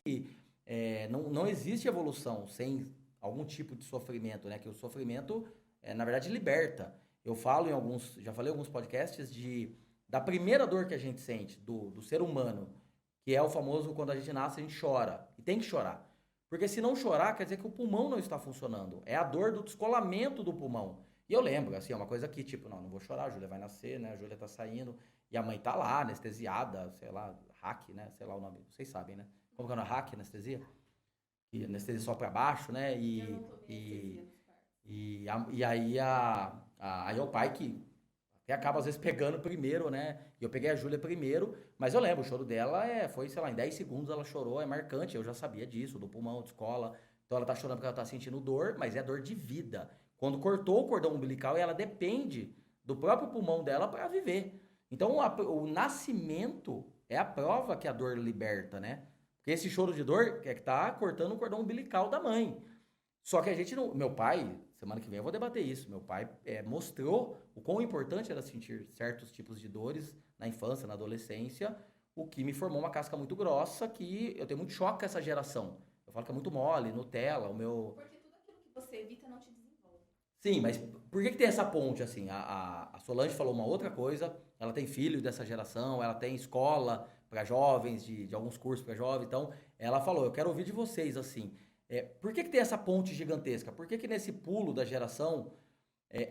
não existe evolução sem algum tipo de sofrimento, né? Que o sofrimento, na verdade, liberta. Eu falo já falei em alguns podcasts da primeira dor que a gente sente, do ser humano, que é o famoso, quando a gente nasce, a gente chora. E tem que chorar. Porque se não chorar, quer dizer que o pulmão não está funcionando. É a dor do descolamento do pulmão. E eu lembro, assim, é uma coisa que, tipo, não vou chorar, a Júlia vai nascer, né? A Júlia tá saindo, e a mãe tá lá, anestesiada, sei lá, hack, né? Sei lá o nome, vocês sabem, né? como que é, hack, anestesia? E anestesia só pra baixo, né? Eu não tomei anestesia nos partos. E aí, aí é o pai que até acaba às vezes pegando primeiro, né? E eu peguei a Júlia primeiro, mas eu lembro, o choro dela foi, sei lá, em 10 segundos ela chorou, é marcante, eu já sabia disso, do pulmão, de escola. Então ela tá chorando porque ela tá sentindo dor, mas é dor de vida. Quando cortou o cordão umbilical, ela depende do próprio pulmão dela para viver. Então o nascimento é a prova que a dor liberta, né? Porque esse choro de dor é que tá cortando o cordão umbilical da mãe. Só que a gente não. Meu pai, semana que vem eu vou debater isso. Meu pai mostrou o quão importante era sentir certos tipos de dores na infância, na adolescência, o que me formou uma casca muito grossa que eu tenho muito choque com essa geração. Eu falo que é muito mole, Nutella, o meu. Porque tudo aquilo que você evita não te desenvolve. Sim, mas por que tem essa ponte assim? A Solange falou uma outra coisa. Ela tem filho dessa geração, ela tem escola para jovens, de alguns cursos para jovens. Então, ela falou: eu quero ouvir de vocês assim. Por que tem essa ponte gigantesca? Por que nesse pulo da geração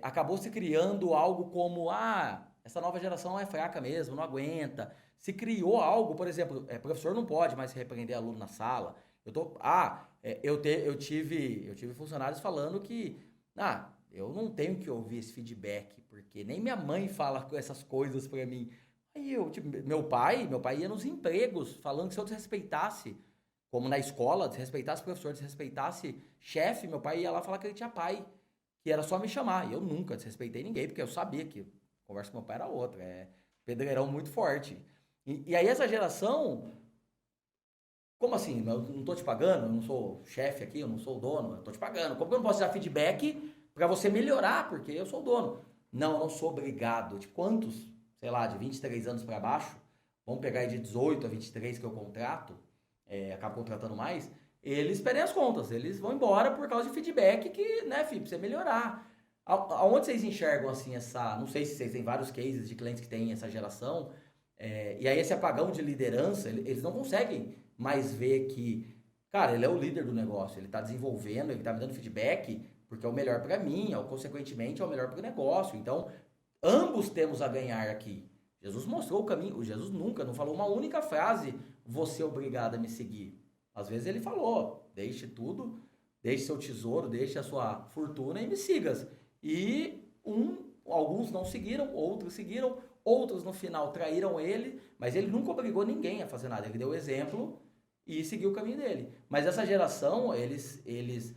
acabou se criando algo como, essa nova geração é fraca mesmo, não aguenta. Se criou algo, por exemplo, professor não pode mais repreender aluno na sala. Eu tive funcionários falando que, eu não tenho que ouvir esse feedback, porque nem minha mãe fala essas coisas pra mim. Aí meu pai ia nos empregos falando que se eu desrespeitasse, como na escola, desrespeitasse professor, desrespeitasse chefe, meu pai ia lá falar que ele tinha pai, que era só me chamar. E eu nunca desrespeitei ninguém, porque eu sabia que a conversa com meu pai era outra, pedreirão muito forte. E aí essa geração, como assim? Eu não tô te pagando, eu não sou chefe aqui, eu não sou o dono, eu tô te pagando. Como que eu não posso dar feedback pra você melhorar, porque eu sou o dono? Não, eu não sou obrigado. De quantos, sei lá, de 23 anos pra baixo, vamos pegar aí de 18 a 23 que eu contrato, acabo contratando mais, eles pedem as contas, eles vão embora por causa de feedback que, né, filho, precisa melhorar. Aonde vocês enxergam, assim, não sei se vocês têm vários cases de clientes que têm essa geração, e aí esse apagão de liderança, eles não conseguem mais ver que, cara, ele é o líder do negócio, ele tá desenvolvendo, ele tá me dando feedback, porque é o melhor para mim, consequentemente é o melhor para o negócio. Então, ambos temos a ganhar aqui. Jesus mostrou o caminho, Jesus nunca não falou uma única frase, você é obrigado a me seguir. Às vezes ele falou, deixe tudo, deixe seu tesouro, deixe a sua fortuna e me sigas. E alguns não seguiram, outros no final traíram ele, mas ele nunca obrigou ninguém a fazer nada, ele deu o exemplo e seguiu o caminho dele. Mas essa geração, eles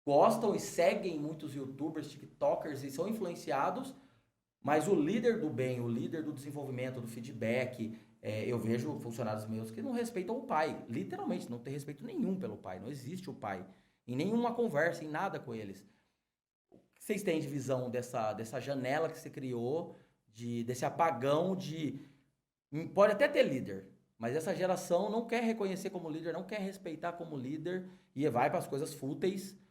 gostam e seguem muitos youtubers, tiktokers e são influenciados, mas o líder do bem, o líder do desenvolvimento, do feedback, eu vejo funcionários meus que não respeitam o pai, literalmente, não tem respeito nenhum pelo pai, não existe o pai, em nenhuma conversa, em nada com eles. O que vocês têm de visão dessa janela que se criou, desse apagão pode até ter líder, mas essa geração não quer reconhecer como líder, não quer respeitar como líder, e vai para as coisas fúteis,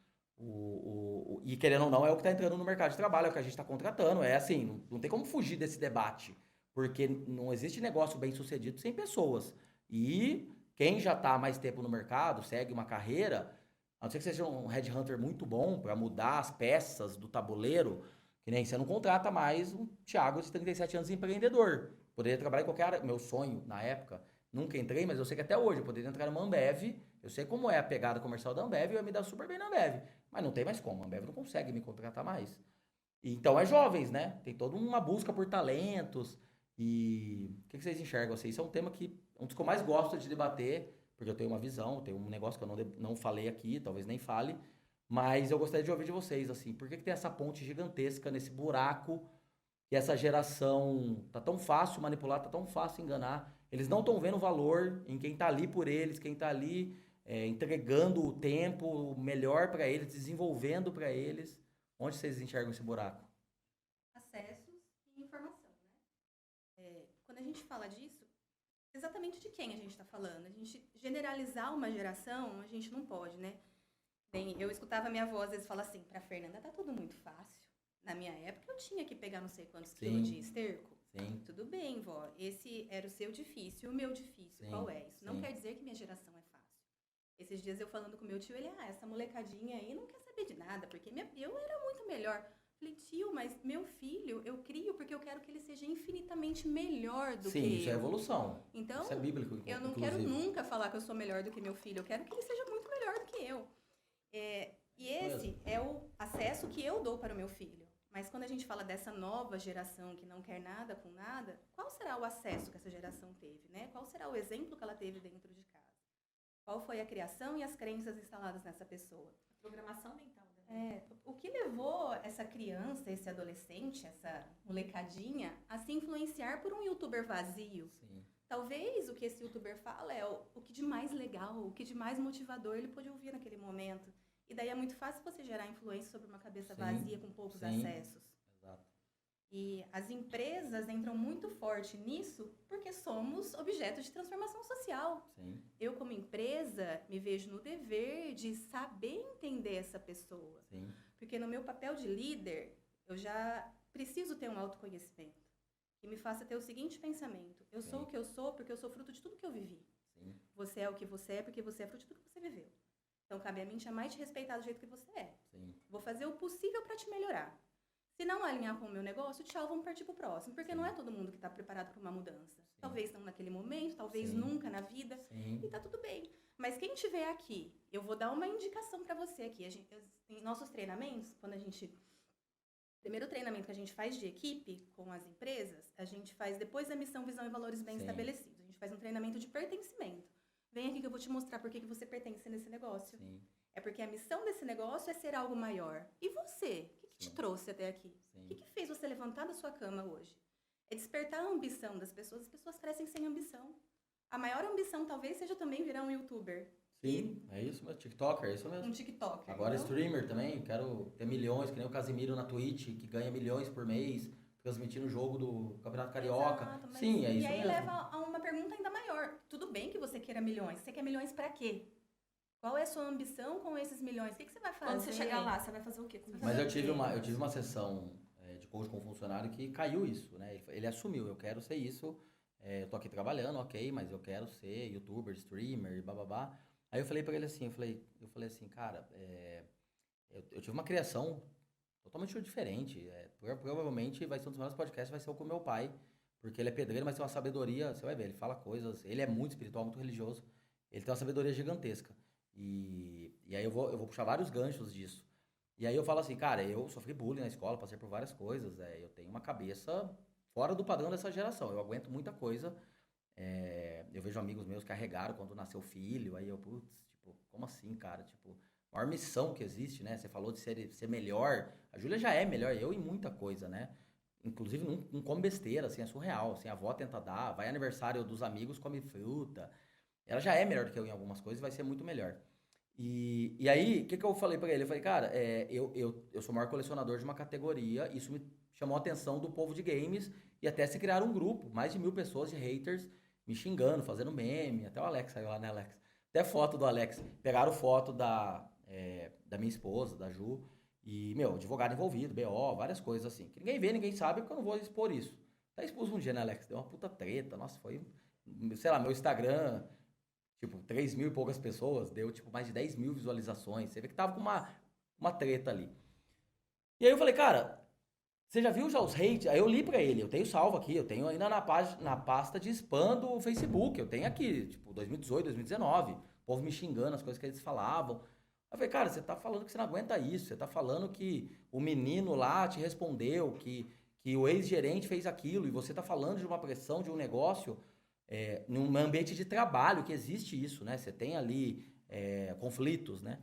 e querendo ou não, é o que está entrando no mercado de trabalho, é o que a gente está contratando. É assim, não tem como fugir desse debate, porque não existe negócio bem sucedido sem pessoas. E quem já está há mais tempo no mercado, segue uma carreira, a não ser que seja um headhunter muito bom para mudar as peças do tabuleiro, que nem você não contrata mais um Thiago de 37 anos empreendedor. Poderia trabalhar em qualquer área. Meu sonho, na época, nunca entrei, mas eu sei que até hoje eu poderia entrar numa Ambev. Eu sei como é a pegada comercial da Ambev e eu ia me dar super bem na Ambev. Mas não tem mais como, a Ambev não consegue me contratar mais. Então é jovens, né? Tem toda uma busca por talentos. E o que vocês enxergam assim? Isso é um tema que um dos que eu mais gosto de debater, porque eu tenho uma visão, tenho um negócio que eu não falei aqui, talvez nem fale, mas eu gostaria de ouvir de vocês, assim, por que tem essa ponte gigantesca nesse buraco que essa geração tá tão fácil manipular, tá tão fácil enganar, eles não estão vendo valor em quem tá ali por eles, quem tá ali entregando o tempo melhor para eles, desenvolvendo para eles. Onde vocês enxergam esse buraco? Acessos e informação, né? Quando a gente fala disso, exatamente de quem a gente está falando? A gente generalizar uma geração, a gente não pode, né? Eu escutava minha avó às vezes falar assim, pra Fernanda tá tudo muito fácil. Na minha época eu tinha que pegar não sei quantos quilos de esterco. Sim. Tudo bem, vó. Esse era o seu difícil, o meu difícil. Sim. Qual é? Isso não quer dizer que minha geração é fácil. Esses dias eu falando com meu tio, ele, essa molecadinha aí não quer saber de nada, porque eu era muito melhor. Falei, tio, mas meu filho, eu crio porque eu quero que ele seja infinitamente melhor do Sim, que isso é eu. evolução. Então, Isso é bíblico, eu não inclusive. quero nunca falar que eu sou melhor do que meu filho. Eu quero que ele seja muito melhor do que eu. E esse é o acesso que eu dou para o meu filho. Mas quando a gente fala dessa nova geração que não quer nada com nada, qual será o acesso que essa geração teve, né? Qual será o exemplo que ela teve dentro de casa? Qual foi a criação e as crenças instaladas nessa pessoa? Programação mental. Né? O que levou essa criança, esse adolescente, essa molecadinha, a se influenciar por um youtuber vazio? Sim. Talvez o que esse youtuber fala é o que de mais legal, o que de mais motivador ele pôde ouvir naquele momento. E daí é muito fácil você gerar influência sobre uma cabeça vazia com poucos acessos. Exato. E as empresas entram muito forte nisso porque somos objetos de transformação social. Sim. Eu, como empresa, me vejo no dever de saber entender essa pessoa. Sim. Porque no meu papel de líder, eu já preciso ter um autoconhecimento que me faça ter o seguinte pensamento. Eu sou o que eu sou porque eu sou fruto de tudo que eu vivi. Sim. Você é o que você é porque você é fruto de tudo que você viveu. Então, cabe a mim te amar e te respeitar do jeito que você é. Sim. Vou fazer o possível para te melhorar. Se não alinhar com o meu negócio, tchau, vamos partir pro próximo. Porque não é todo mundo que está preparado para uma mudança. Sim. Talvez não naquele momento, talvez Sim. nunca na vida. Sim. E tá tudo bem. Mas quem tiver aqui, eu vou dar uma indicação para você aqui. Em nossos treinamentos, quando a gente... Primeiro treinamento que a gente faz de equipe com as empresas, a gente faz depois da missão, visão e valores bem Sim. estabelecidos. A gente faz um treinamento de pertencimento. Vem aqui que eu vou te mostrar por que você pertence nesse negócio. Sim. É porque a missão desse negócio é ser algo maior. E você? O que te Sim. trouxe até aqui? Sim. O que fez você levantar da sua cama hoje? É despertar a ambição das pessoas. As pessoas crescem sem ambição. A maior ambição talvez seja também virar um youtuber. Sim, é isso mesmo. TikToker, é isso mesmo. Um TikToker. Agora Então, streamer também, quero ter milhões, que nem o Casimiro na Twitch, que ganha milhões por mês, transmitindo o jogo do Campeonato Carioca. exato, mas- Sim, é isso E aí mesmo. leva a uma pergunta ainda maior. Tudo bem que você queira milhões. Você quer milhões pra quê? Qual é a sua ambição com esses milhões? O que você vai fazer? Quando você chegar lá, você vai fazer o quê? Com Mas eu tive Fazer. uma sessão de coach com um funcionário que caiu isso, né? Ele assumiu, eu quero ser isso, eu tô aqui trabalhando, ok, mas eu quero ser youtuber, streamer, bababá. Aí eu falei pra ele assim, eu falei assim, cara, eu tive uma criação totalmente diferente. Provavelmente vai ser um dos maiores podcasts, vai ser o com meu pai, porque ele é pedreiro, mas tem uma sabedoria, você vai ver, ele fala coisas, ele é muito espiritual, muito religioso, ele tem uma sabedoria gigantesca. E aí eu vou puxar vários ganchos disso. E aí eu falo assim, cara, eu sofri bullying na escola, passei por várias coisas, eu tenho uma cabeça fora do padrão dessa geração, eu aguento muita coisa. Eu vejo amigos meus que carregaram quando nasceu filho, aí eu, putz, tipo, como assim, cara? Tipo, a maior missão que existe, né? Você falou de ser melhor, a Júlia já é melhor, eu em muita coisa, né? Inclusive não come besteira, assim, é surreal, assim, a avó tenta dar, vai aniversário dos amigos, come fruta, ela já é melhor do que eu em algumas coisas, vai ser muito melhor. E aí, o que eu falei pra ele? Eu falei, cara, eu sou o maior colecionador de uma categoria, isso me chamou a atenção do povo de games, e até se criar um grupo, mais de 1000 pessoas de haters, me xingando, fazendo meme, até o Alex saiu lá, né, Alex? Até foto do Alex. Pegaram foto da minha esposa, da Ju, e, advogado envolvido, BO, várias coisas assim. Que ninguém vê, ninguém sabe, porque eu não vou expor isso. Até expus um dia, né, Alex? Deu uma puta treta, nossa, foi, sei lá, meu Instagram, tipo, 3 mil e poucas pessoas, deu, tipo, mais de 10 mil visualizações. Você vê que tava com uma treta ali. E aí eu falei, cara, você já viu já os hate? Aí eu li pra ele, eu tenho salvo aqui, eu tenho ainda na pasta de spam do Facebook, eu tenho aqui, tipo, 2018, 2019, o povo me xingando, as coisas que eles falavam. Eu falei, cara, você tá falando que você não aguenta isso, você tá falando que o menino lá te respondeu, que o ex-gerente fez aquilo, e você tá falando de uma pressão, de um negócio, num ambiente de trabalho, que existe isso, né? Você tem ali conflitos, né?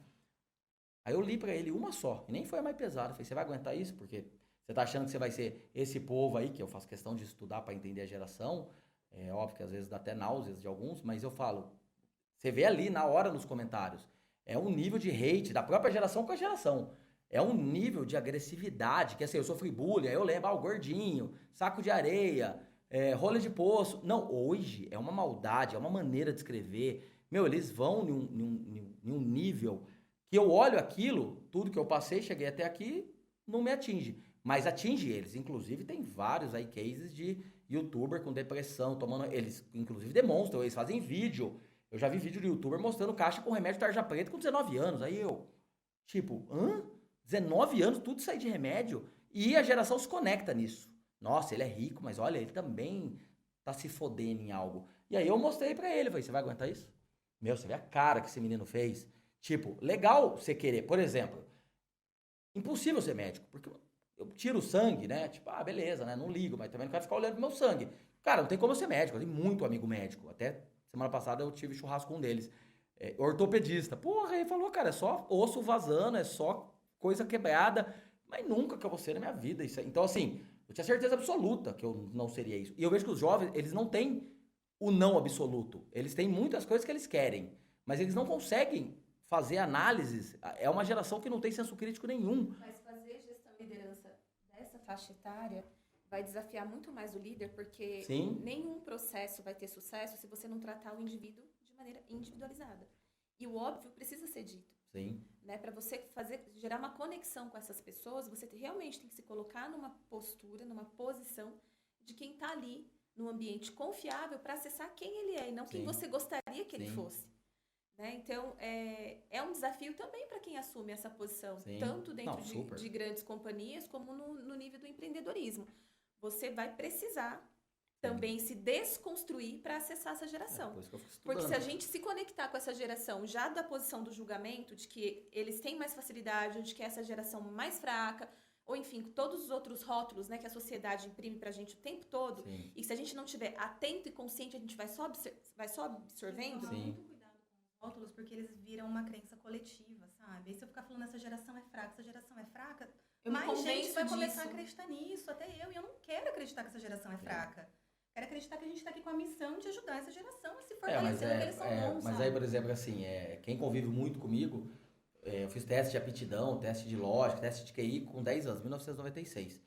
Aí eu li pra ele uma só, e nem foi a mais pesada. Eu falei, você vai aguentar isso? Porque você tá achando que você vai ser esse povo aí, que eu faço questão de estudar pra entender a geração. É óbvio que às vezes dá até náuseas de alguns, mas eu falo, você vê ali na hora nos comentários, é um nível de hate da própria geração com a geração. É um nível de agressividade, que assim, eu sofri bullying, aí eu lembro, o gordinho, saco de areia, rolha de poço. Não, hoje é uma maldade, é uma maneira de escrever. Eles vão em um nível que eu olho aquilo, tudo que eu passei, cheguei até aqui, não me atinge. Mas atinge eles. Inclusive, tem vários aí cases de youtuber com depressão, tomando... Eles, inclusive, demonstram, eles fazem vídeo. Eu já vi vídeo de youtuber mostrando caixa com remédio tarja preta com 19 anos. Aí eu, tipo, 19 anos, tudo isso aí de remédio? E a geração se conecta nisso. Nossa, ele é rico, mas olha, ele também tá se fodendo em algo. E aí eu mostrei pra ele, falei, você vai aguentar isso? Meu, você vê a cara que esse menino fez. Tipo, legal você querer, por exemplo, impossível ser médico, porque eu tiro o sangue, né? Tipo, beleza, né? Não ligo, mas também não quero ficar olhando pro meu sangue. Cara, não tem como eu ser médico, eu tenho muito amigo médico. Até semana passada eu tive churrasco com um deles. Ortopedista. Porra, ele falou, cara, é só osso vazando, é só coisa quebrada, mas nunca que eu vou ser na minha vida. Então, assim, eu tinha certeza absoluta que eu não seria isso. E eu vejo que os jovens, eles não têm o não absoluto. Eles têm muitas coisas que eles querem, mas eles não conseguem fazer análises. É uma geração que não tem senso crítico nenhum. Mas fazer gestão e liderança dessa faixa etária vai desafiar muito mais o líder, porque Sim. nenhum processo vai ter sucesso se você não tratar o indivíduo de maneira individualizada. E o óbvio precisa ser dito. Sim. Né? Para você gerar uma conexão com essas pessoas, você realmente tem que se colocar numa postura, numa posição de quem está ali num ambiente confiável para acessar quem ele é e não quem você gostaria que ele fosse. Né? Então, é um desafio também para quem assume essa posição, tanto dentro de grandes companhias como no nível do empreendedorismo. Você vai precisar também se desconstruir para acessar essa geração. Por isso que eu fico estudando. Porque se a gente se conectar com essa geração já da posição do julgamento, de que eles têm mais facilidade, de que essa geração mais fraca, ou enfim, todos os outros rótulos, né, que a sociedade imprime pra gente o tempo todo, e se a gente não estiver atento e consciente, a gente vai só absorvendo. Tomar muito cuidado com os rótulos, porque eles viram uma crença coletiva, sabe? E se eu ficar falando essa geração é fraca, mais gente vai começar a acreditar nisso, até eu. E eu não quero acreditar que essa geração é fraca. Quero acreditar que a gente está aqui com a missão de ajudar essa geração a se fortalecer no que eles são bons, mas sabe? aí, por exemplo, assim, quem convive muito comigo, eu fiz teste de aptidão, teste de lógica, teste de QI com 10 anos, 1996.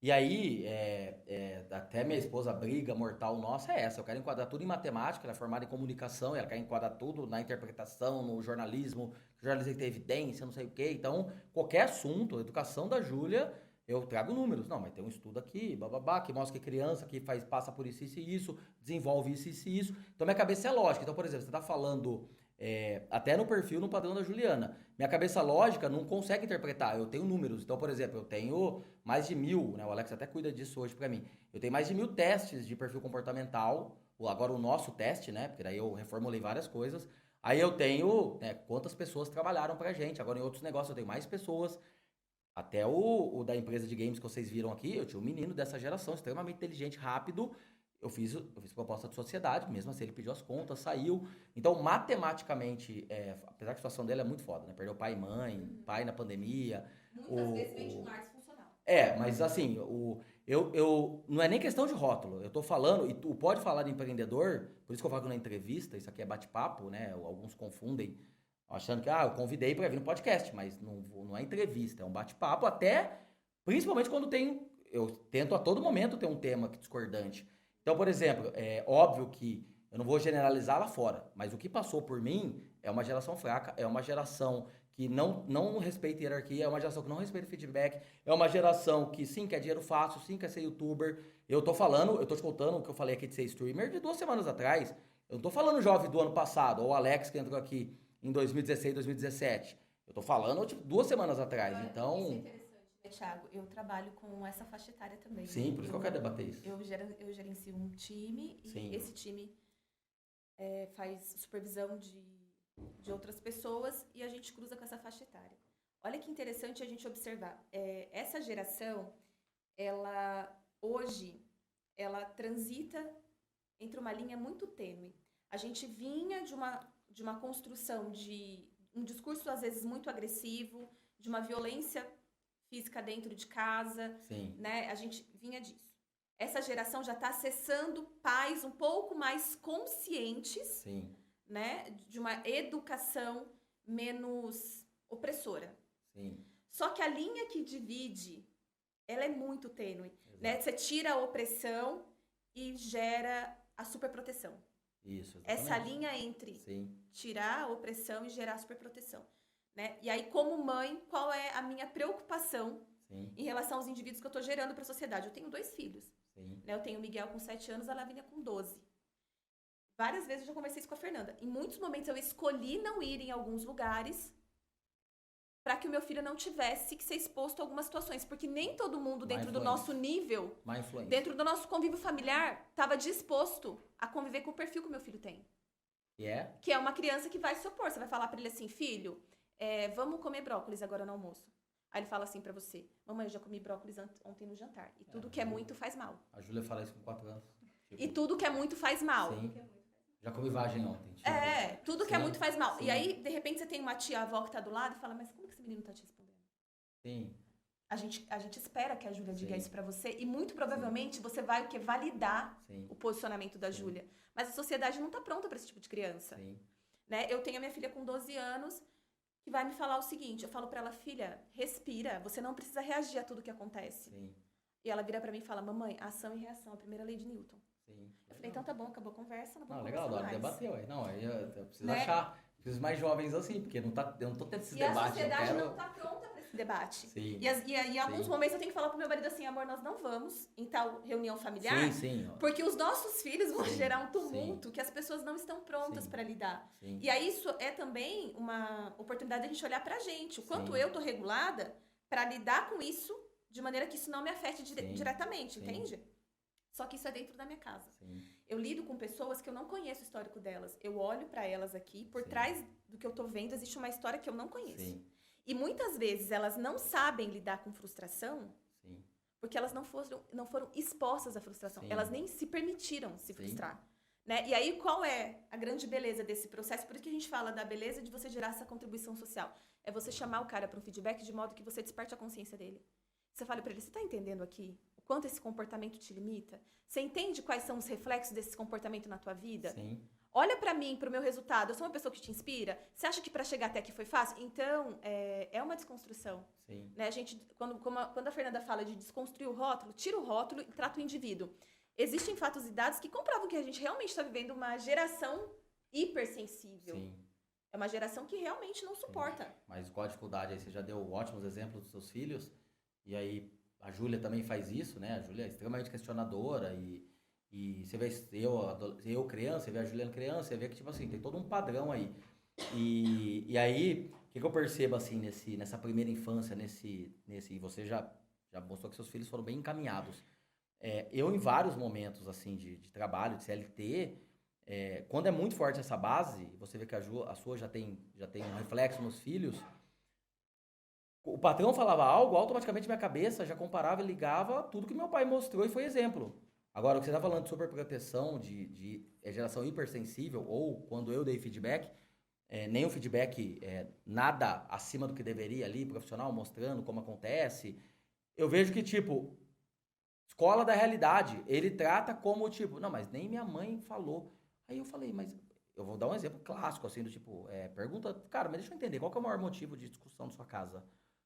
E aí, até minha esposa, a briga mortal nossa é essa. Eu quero enquadrar tudo em matemática, ela é formada em comunicação, ela quer enquadrar tudo na interpretação, no jornalismo, o jornalismo tem evidência, não sei o quê. Então, qualquer assunto, a educação da Júlia, eu trago números. Não, mas tem um estudo aqui, bababá, que mostra que criança que passa por isso e isso, desenvolve isso e isso. Então, minha cabeça é lógica. Então, por exemplo, você está falando até no perfil, no padrão da Juliana. Minha cabeça lógica não consegue interpretar. Eu tenho números. Então, por exemplo, eu tenho mais de 1000, né? O Alex até cuida disso hoje pra mim. Eu tenho mais de 1000 testes de perfil comportamental. Agora o nosso teste, né? Porque daí eu reformulei várias coisas. Aí eu tenho, quantas pessoas trabalharam pra gente. Agora em outros negócios eu tenho mais pessoas. Até o da empresa de games que vocês viram aqui, eu tinha um menino dessa geração, extremamente inteligente, rápido. Eu fiz proposta de sociedade, mesmo assim ele pediu as contas, saiu. Então, matematicamente, apesar que a situação dele é muito foda, né? Perdeu pai e mãe, pai na pandemia. Muitas vezes vem de um lar disfuncional. Mas assim, não é nem questão de rótulo. Eu tô falando, e tu pode falar de empreendedor, por isso que eu falo que na entrevista, isso aqui é bate-papo, né? Alguns confundem, achando que, eu convidei para vir no podcast, mas não é entrevista, é um bate-papo, até, principalmente quando eu tento a todo momento ter um tema discordante. Então, por exemplo, é óbvio que eu não vou generalizar lá fora, mas o que passou por mim é uma geração fraca, é uma geração que não respeita hierarquia, é uma geração que não respeita feedback, é uma geração que sim quer dinheiro fácil, sim quer ser youtuber. Eu tô te contando o que eu falei aqui de ser streamer de 2 semanas atrás. Eu não tô falando jovem do ano passado, ou o Alex que entrou aqui em 2016, 2017. Eu tô falando, 2 semanas atrás, então... Isso é interessante, né, Thiago? Eu trabalho com essa faixa etária também. Sim, por isso que eu quero debater isso. Eu gerencio um time e esse time faz supervisão de outras pessoas e a gente cruza com essa faixa etária. Olha que interessante a gente observar. Essa geração, hoje, ela transita entre uma linha muito tênue. A gente vinha de uma construção de um discurso, às vezes, muito agressivo, de uma violência física dentro de casa, né? A gente vinha disso. Essa geração já está acessando pais um pouco mais conscientes, né? De uma educação menos opressora. Só que a linha que divide, ela é muito tênue, né? Você tira a opressão e gera a superproteção. Isso, essa linha entre tirar a opressão e gerar a superproteção, né? E aí, como mãe, qual é a minha preocupação em relação aos indivíduos que eu estou gerando para a sociedade? Eu tenho 2 filhos. Né? Eu tenho o Miguel com 7 anos, a Lavínia com 12. Várias vezes eu já conversei isso com a Fernanda. Em muitos momentos eu escolhi não ir em alguns lugares para que o meu filho não tivesse que ser exposto a algumas situações. Porque nem todo mundo Má dentro do influência. nosso nível, Má influência. dentro do nosso convívio familiar, estava disposto a conviver com o perfil que o meu filho tem. E é? Que é uma criança que vai se opor. Você vai falar para ele assim, filho, vamos comer brócolis agora no almoço. Aí ele fala assim para você, mamãe, eu já comi brócolis ontem no jantar. E tudo que é muito faz mal. A Júlia fala isso com 4 anos. Tipo, E tudo que é muito faz mal. sim. Já comi vagem ontem. Tipo, Tudo que é sim, muito faz mal. sim. E aí, de repente, você tem uma tia-avó que tá do lado e fala, mas como que esse menino tá te respondendo? Sim. A gente espera que a Júlia diga Sim. isso pra você e muito provavelmente você vai o quê? Validar Sim. o posicionamento da Sim. Júlia. Mas a sociedade não tá pronta pra esse tipo de criança. Sim. Né? Eu tenho a minha filha com 12 anos que vai me falar o seguinte, eu falo pra ela, filha, respira, você não precisa reagir a tudo que acontece. Sim. E ela vira pra mim e fala, mamãe, ação e reação, a primeira lei de Newton. Sim. Eu falei, então tá bom, acabou a conversa, não vamos Não, legal, conversar Dora, mais. debateu aí. Não, aí eu preciso Né? achar. Preciso mais jovens assim, porque eu não tô tendo esses E a debates. sociedade eu quero... não tá pronta pra esse debate. Sim. E em alguns Sim. momentos eu tenho que falar pro meu marido assim, amor, nós não vamos em tal reunião familiar, Sim, sim. Ó. porque os nossos filhos vão Sim, gerar um tumulto que as pessoas não estão prontas Sim. para lidar. Sim. E aí isso é também uma oportunidade de a gente olhar pra gente, o quanto Sim. eu tô regulada para lidar com isso de maneira que isso não me afete Sim. diretamente, Sim. entende? Só que isso é dentro da minha casa. Sim. Eu lido com pessoas que eu não conheço o histórico delas. Eu olho pra elas aqui, por Sim. trás do que eu tô vendo existe uma história que eu não conheço. Sim. E muitas vezes elas não sabem lidar com frustração Sim. porque elas não foram expostas à frustração. Sim. Elas nem se permitiram se Sim. frustrar. Né? E aí, qual é a grande beleza desse processo? Por isso que a gente fala da beleza de você gerar essa contribuição social. É você chamar o cara para um feedback de modo que você desperte a consciência dele. Você fala para ele, você está entendendo aqui o quanto esse comportamento te limita? Você entende quais são os reflexos desse comportamento na tua vida? Sim. Olha pra mim, pro meu resultado. Eu sou uma pessoa que te inspira? Você acha que pra chegar até aqui foi fácil? Então, é uma desconstrução. Sim. Né? A gente, quando a Fernanda fala de desconstruir o rótulo, tira o rótulo e trata o indivíduo. Existem fatos e dados que comprovam que a gente realmente está vivendo uma geração hipersensível. Sim. É uma geração que realmente não suporta. Mas qual a dificuldade aí? Você já deu ótimos exemplos dos seus filhos. E aí a Júlia também faz isso, né? A Júlia é extremamente questionadora e você vê eu criança, você vê a Juliana criança, você vê que, tipo assim, tem todo um padrão aí. E aí, o que eu percebo, assim, nessa primeira infância, e você já mostrou que seus filhos foram bem encaminhados. Eu, em vários momentos, assim, de trabalho, de CLT, quando é muito forte essa base, você vê que a sua já tem um reflexo nos filhos, o patrão falava algo, automaticamente minha cabeça já comparava e ligava tudo que meu pai mostrou e foi exemplo. Agora, o que você está falando de superproteção, de geração hipersensível, ou quando eu dei feedback, nem o feedback nada acima do que deveria ali, profissional, mostrando como acontece, eu vejo que, tipo, escola da realidade, ele trata como, tipo, não, mas nem minha mãe falou. Aí eu falei, mas eu vou dar um exemplo clássico, assim, do tipo, pergunta, cara, mas deixa eu entender, qual que é o maior motivo de discussão da sua casa?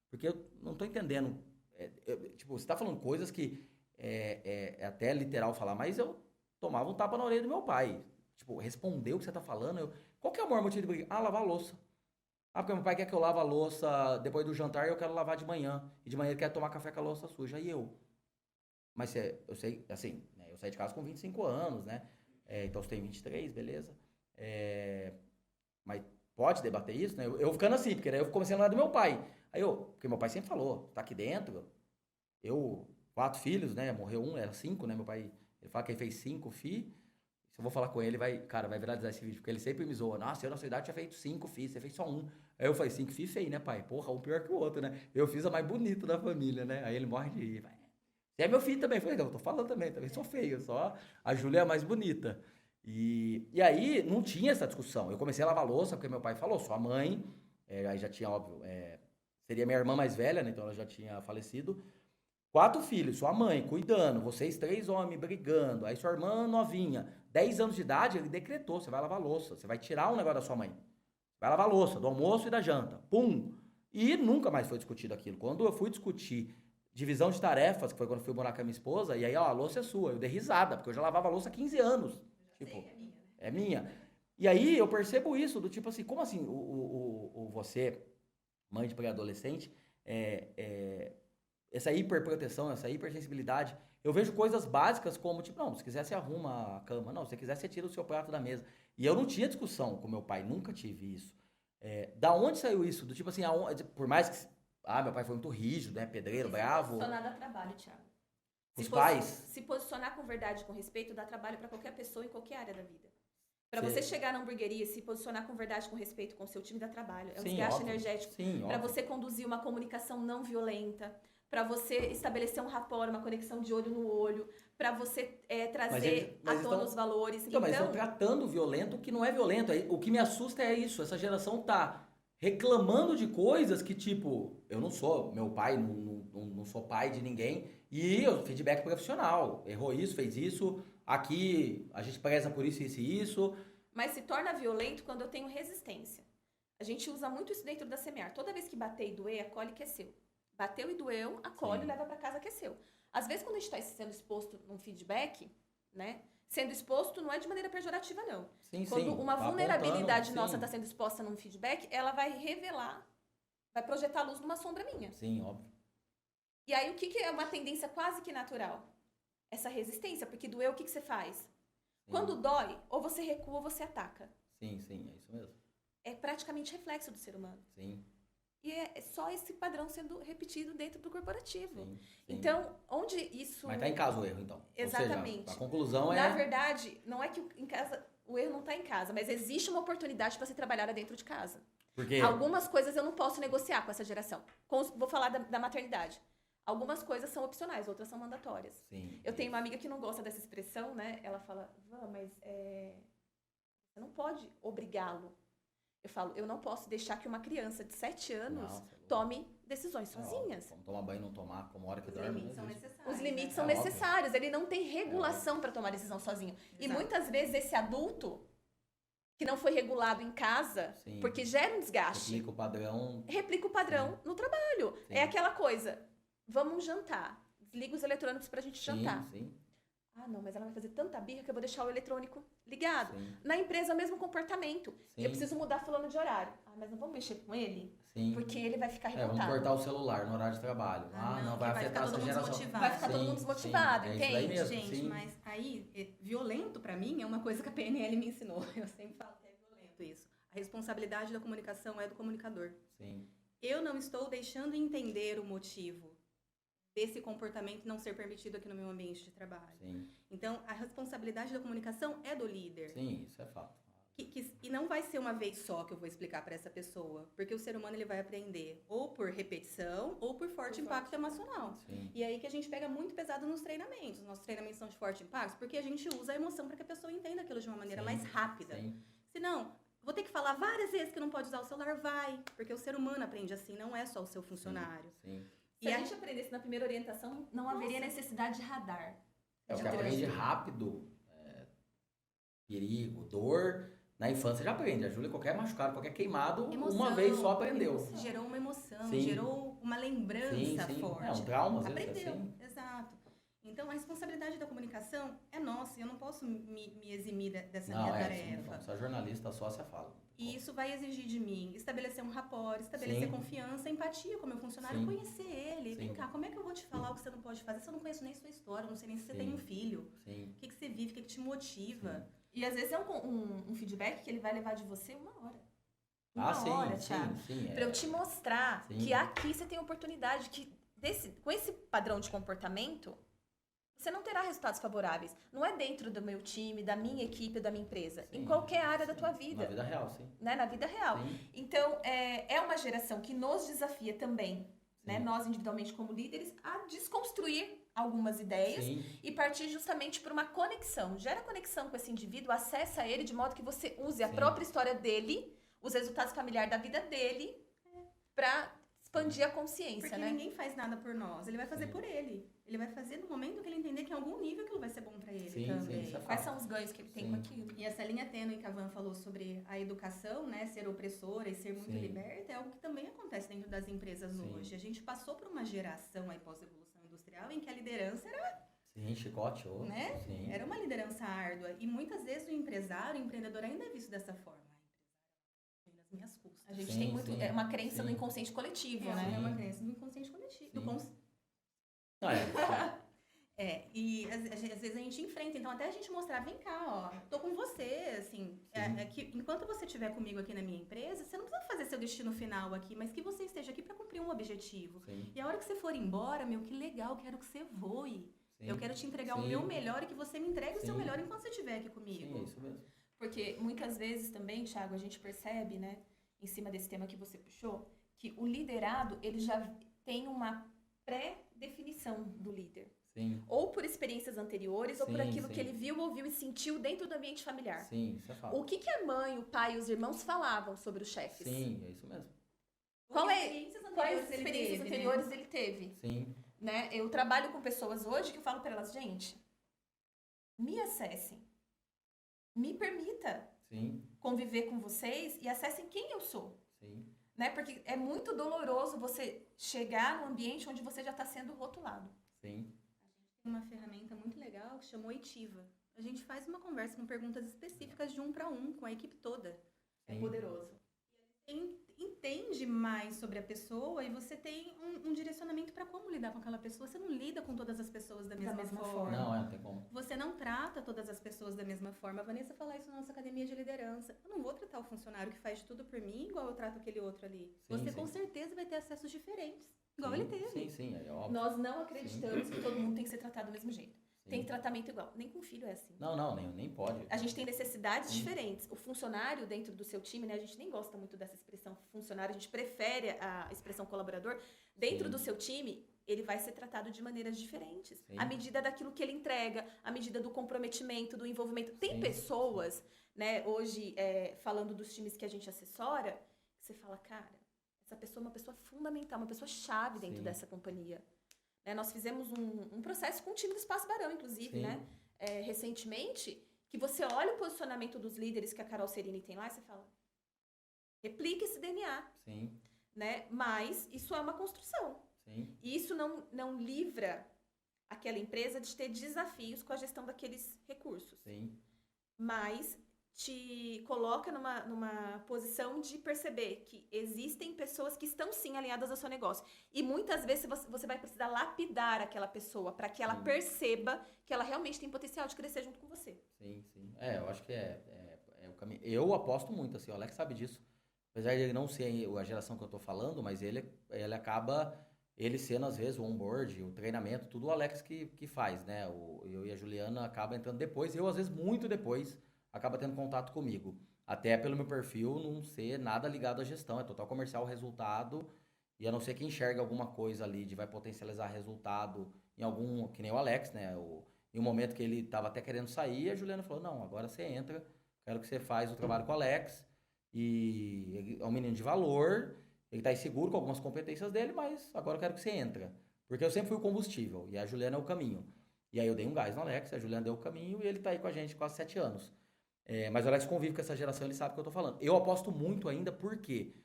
Porque eu não tô entendendo, tipo, você tá falando coisas que é até literal falar, mas eu tomava um tapa na orelha do meu pai. Tipo, respondeu o que você tá falando. Qual que é o maior motivo de briga? Ah, lavar a louça. Ah, porque meu pai quer que eu lave a louça depois do jantar e eu quero lavar de manhã. E de manhã ele quer tomar café com a louça suja. E eu? Mas eu sei, assim, né, eu saí de casa com 25 anos, né? Então você tem 23, beleza. Mas pode debater isso, né? Eu ficando assim, porque daí eu comecei a falar do meu pai. Porque meu pai sempre falou, tá aqui dentro, 4 filhos, né? Morreu um, era 5, né? Meu pai, ele fala que ele fez 5 filhos. Se eu vou falar com ele, vai viralizar esse vídeo, porque ele sempre me zoa. Nossa, eu na sua idade tinha feito 5 filhos, você fez só 1. Aí eu falei, 5 filhos feio, né, pai? Porra, um pior que o outro, né? Eu fiz a mais bonita da família, né? Aí ele morre de rir. Você é meu filho também. Eu falei, não, eu tô falando também sou feio, só a Júlia é a mais bonita. E aí não tinha essa discussão. Eu comecei a lavar louça, porque meu pai falou, sua mãe, aí já tinha, óbvio, seria minha irmã mais velha, né? Então ela já tinha falecido. 4 filhos, sua mãe cuidando, vocês 3 homens brigando, aí sua irmã novinha, 10 anos de idade, ele decretou, você vai lavar louça, você vai tirar um negócio da sua mãe. Vai lavar louça, do almoço e da janta. Pum! E nunca mais foi discutido aquilo. Quando eu fui discutir divisão de tarefas, que foi quando eu fui morar com a minha esposa, e aí, ó, a louça é sua. Eu dei risada, porque eu já lavava a louça há 15 anos. Tipo, é minha. E aí eu percebo isso, do tipo assim, como assim você, mãe de pré-adolescente, essa hiperproteção, essa hipersensibilidade, eu vejo coisas básicas como, tipo, não, se quiser você arruma a cama, não, se quiser você tira o seu prato da mesa. E eu não tinha discussão com meu pai, nunca tive isso. Da onde saiu isso? Do tipo assim, por mais que... meu pai foi muito rígido, né? Pedreiro, bravo. Se posicionar dá trabalho, Thiago. Os pais? Se posicionar com verdade, com respeito, dá trabalho para qualquer pessoa em qualquer área da vida. Para você chegar na hamburgueria, se posicionar com verdade, com respeito com o seu time, dá trabalho. É um desgaste energético. Para você conduzir uma comunicação não violenta, para você estabelecer um rapport, uma conexão de olho no olho, para você trazer à tona os valores. Então, mas estão tratando violento o que não é violento. O que me assusta é isso. Essa geração tá reclamando de coisas que, tipo, eu não sou meu pai, não sou pai de ninguém, e o feedback profissional. Errou isso, fez isso, aqui a gente preza por isso, isso e isso. Mas se torna violento quando eu tenho resistência. A gente usa muito isso dentro da Semear. Toda vez que bater e doer, acolhe que é seu. Bateu e doeu, acolhe e leva para casa que é seu. Às vezes, quando a gente está sendo exposto num feedback, né? Sendo exposto não é de maneira pejorativa, não. Quando uma vulnerabilidade nossa está sendo exposta num feedback, ela vai revelar, vai projetar luz numa sombra minha. Sim, óbvio. E aí, o que é uma tendência quase que natural? Essa resistência, porque doeu, o que você faz? Sim. Quando dói, ou você recua ou você ataca. Sim, é isso mesmo. É praticamente reflexo do ser humano. Sim. E é só esse padrão sendo repetido dentro do corporativo. Sim. Então, onde isso... Mas tá em casa o erro, então. Exatamente. Ou seja, a conclusão Na verdade, não é que em casa o erro não está em casa, mas existe uma oportunidade para ser trabalhada dentro de casa. Porque... Algumas coisas eu não posso negociar com essa geração. Vou falar da maternidade. Algumas coisas são opcionais, outras são mandatórias. Sim. Eu tenho uma amiga que não gosta dessa expressão, né? Ela fala, mas você não pode obrigá-lo. Eu falo, eu não posso deixar que uma criança de 7 anos tome decisões sozinhas. Como tomar banho e não tomar, como hora que dorme. Os limites são necessários. Os limites são necessários. Ele não tem regulação para tomar decisão sozinho. Exato. E muitas vezes esse adulto que não foi regulado em casa, porque gera um desgaste. Replica o padrão no trabalho. Sim. É aquela coisa, vamos jantar. Desliga os eletrônicos pra gente jantar. Sim. Não, mas ela vai fazer tanta birra que eu vou deixar o eletrônico ligado. Sim. Na empresa, é o mesmo comportamento. Sim. Eu preciso mudar fulano de horário. Mas não vamos mexer com ele? Sim. Porque ele vai ficar revoltado. Vamos cortar o celular no horário de trabalho. Não, vai afetar essa geração. Vai ficar todo mundo desmotivado, entende? Mesmo, gente, mas aí, violento pra mim é uma coisa que a PNL me ensinou. Eu sempre falo que é violento isso. A responsabilidade da comunicação é do comunicador. Sim. Eu não estou deixando entender o motivo desse comportamento não ser permitido aqui no meu ambiente de trabalho. Sim. Então, a responsabilidade da comunicação é do líder. Sim, isso é fato. E não vai ser uma vez só que eu vou explicar para essa pessoa, porque o ser humano ele vai aprender ou por repetição ou por forte impacto emocional. Sim. E aí que a gente pega muito pesado nos treinamentos. Nossos treinamentos são de forte impacto porque a gente usa a emoção para que a pessoa entenda aquilo de uma maneira mais rápida. Sim. Senão, vou ter que falar várias vezes que não pode usar o celular, porque o ser humano aprende assim, não é só o seu funcionário. Sim. Se a gente aprendesse na primeira orientação, não haveria necessidade de radar. É o que aprende rápido, perigo, dor. Na infância já aprende. A Júlia, qualquer machucado, qualquer queimado, uma vez só aprendeu. Gerou uma emoção, gerou uma lembrança forte. Um trauma, às aprendeu, vezes, assim. Exato. Então, a responsabilidade da comunicação é nossa. Eu não posso me eximir dessa minha tarefa. Só jornalista, sócia fala. E isso vai exigir de mim estabelecer um rapport, estabelecer confiança, empatia com o meu funcionário, conhecer ele. Vem cá, como é que eu vou te falar o que você não pode fazer se eu não conheço nem sua história, não sei nem se você tem um filho. O que você vive, o que te motiva. E às vezes é um feedback que ele vai levar de você 1 hora. Uma hora, Thiago. Pra eu te mostrar que aqui você tem oportunidade, que com esse padrão de comportamento, você não terá resultados favoráveis. Não é dentro do meu time, da minha equipe, da minha empresa. Em qualquer área da tua vida. Na vida real, sim. Né? Na vida real. Então, é uma geração que nos desafia também, né? Nós individualmente como líderes, a desconstruir algumas ideias e partir justamente por uma conexão. Gera conexão com esse indivíduo, acessa ele de modo que você use a própria história dele, os resultados familiares da vida dele, para expandir a consciência, porque ninguém faz nada por nós, ele vai fazer por ele. Ele vai fazer no momento que ele entender que em algum nível aquilo vai ser bom para ele também. Quais são os ganhos que ele tem com aquilo? E essa linha tênue que a Van falou sobre a educação, né, ser opressora e ser muito liberta, é algo que também acontece dentro das empresas hoje. A gente passou por uma geração aí pós-revolução industrial em que a liderança era... chicote. Né? Era uma liderança árdua. E muitas vezes o empresário, o empreendedor ainda é visto dessa forma. Nas minhas custas. A gente tem muito... É uma crença no inconsciente coletivo, né? É uma crença no inconsciente coletivo. Sim. E às vezes a gente enfrenta. Então, até a gente mostrar, vem cá, ó, tô com você, assim. enquanto você estiver comigo aqui na minha empresa, você não precisa fazer seu destino final aqui, mas que você esteja aqui para cumprir um objetivo. Sim. E a hora que você for embora, meu, que legal, quero que você voe. Sim. Eu quero te entregar o Sim. meu melhor e que você me entregue o seu Sim. melhor enquanto você estiver aqui comigo. Sim, é isso mesmo. Porque muitas vezes também, Thiago, a gente percebe, né, em cima desse tema que você puxou, que o liderado, ele já tem uma pré-definição do líder. Sim. Ou por experiências anteriores, ou por Sim, aquilo sim. que ele viu, ouviu e sentiu dentro do ambiente familiar. Sim, isso é fato. O que a mãe, o pai e os irmãos falavam sobre os chefes? Sim, é isso mesmo. Quais experiências anteriores ele teve? Sim. Né? Eu trabalho com pessoas hoje que eu falo para elas, gente, me acessem, me permita Sim. conviver com vocês e acessem quem eu sou. Sim. Né? Porque é muito doloroso você chegar num ambiente onde você já está sendo rotulado. Sim. Tem uma ferramenta muito legal que chama Oitiva. A gente faz uma conversa com perguntas específicas de 1 para 1 com a equipe toda. É Sim. poderoso. Entende mais sobre a pessoa e você tem um direcionamento para como lidar com aquela pessoa. Você não lida com todas as pessoas da mesma forma. Não tem como. Você não trata todas as pessoas da mesma forma. A Vanessa fala isso na nossa academia de liderança. Eu não vou tratar o funcionário que faz de tudo por mim igual eu trato aquele outro ali. Você com certeza vai ter acessos diferentes, igual ele teve. Sim, é óbvio. Nós não acreditamos que todo mundo tem que ser tratado do mesmo jeito. Sim. Tem tratamento igual. Nem com filho é assim. Não, nem pode. A gente tem necessidades Sim. diferentes. O funcionário dentro do seu time, né? A gente nem gosta muito dessa expressão funcionário, a gente prefere a expressão colaborador. Dentro Sim. do seu time, ele vai ser tratado de maneiras diferentes. Sim. À medida daquilo que ele entrega, à medida do comprometimento, do envolvimento. Tem Sim. pessoas, né, hoje, falando dos times que a gente assessora, que você fala, cara, essa pessoa é uma pessoa fundamental, uma pessoa chave dentro Sim. dessa companhia. Né, nós fizemos um processo com o time do Espaço Barão, inclusive, Sim. né? Recentemente, que você olha o posicionamento dos líderes que a Carol Cerini tem lá e você fala, replica esse DNA, Sim. né? Mas isso é uma construção. Sim. E isso não livra aquela empresa de ter desafios com a gestão daqueles recursos. Sim. Mas te coloca numa posição de perceber que existem pessoas que estão sim alinhadas ao seu negócio. E muitas vezes você vai precisar lapidar aquela pessoa para que ela Sim. perceba que ela realmente tem potencial de crescer junto com você. Sim. Eu acho que é o caminho. Eu aposto muito, assim, o Alex sabe disso. Apesar de ele não ser a geração que eu tô falando, mas ele acaba, ele sendo às vezes o onboard, o treinamento, tudo o Alex que faz, né? Eu e a Juliana acaba entrando depois, eu às vezes muito depois acaba tendo contato comigo. Até pelo meu perfil não ser nada ligado à gestão, é total comercial, resultado, e a não ser que enxerga alguma coisa ali de vai potencializar resultado em algum, que nem o Alex, né? Em um momento que ele estava até querendo sair, a Juliana falou, não, agora você entra, quero que você faz o trabalho com o Alex, e ele é um menino de valor, ele está inseguro com algumas competências dele, mas agora eu quero que você entra. Porque eu sempre fui o combustível, e a Juliana é o caminho. E aí eu dei um gás no Alex, a Juliana deu o caminho, e ele está aí com a gente quase 7 anos. Mas o Alex convive com essa geração, ele sabe o que eu tô falando. Eu aposto muito ainda, porque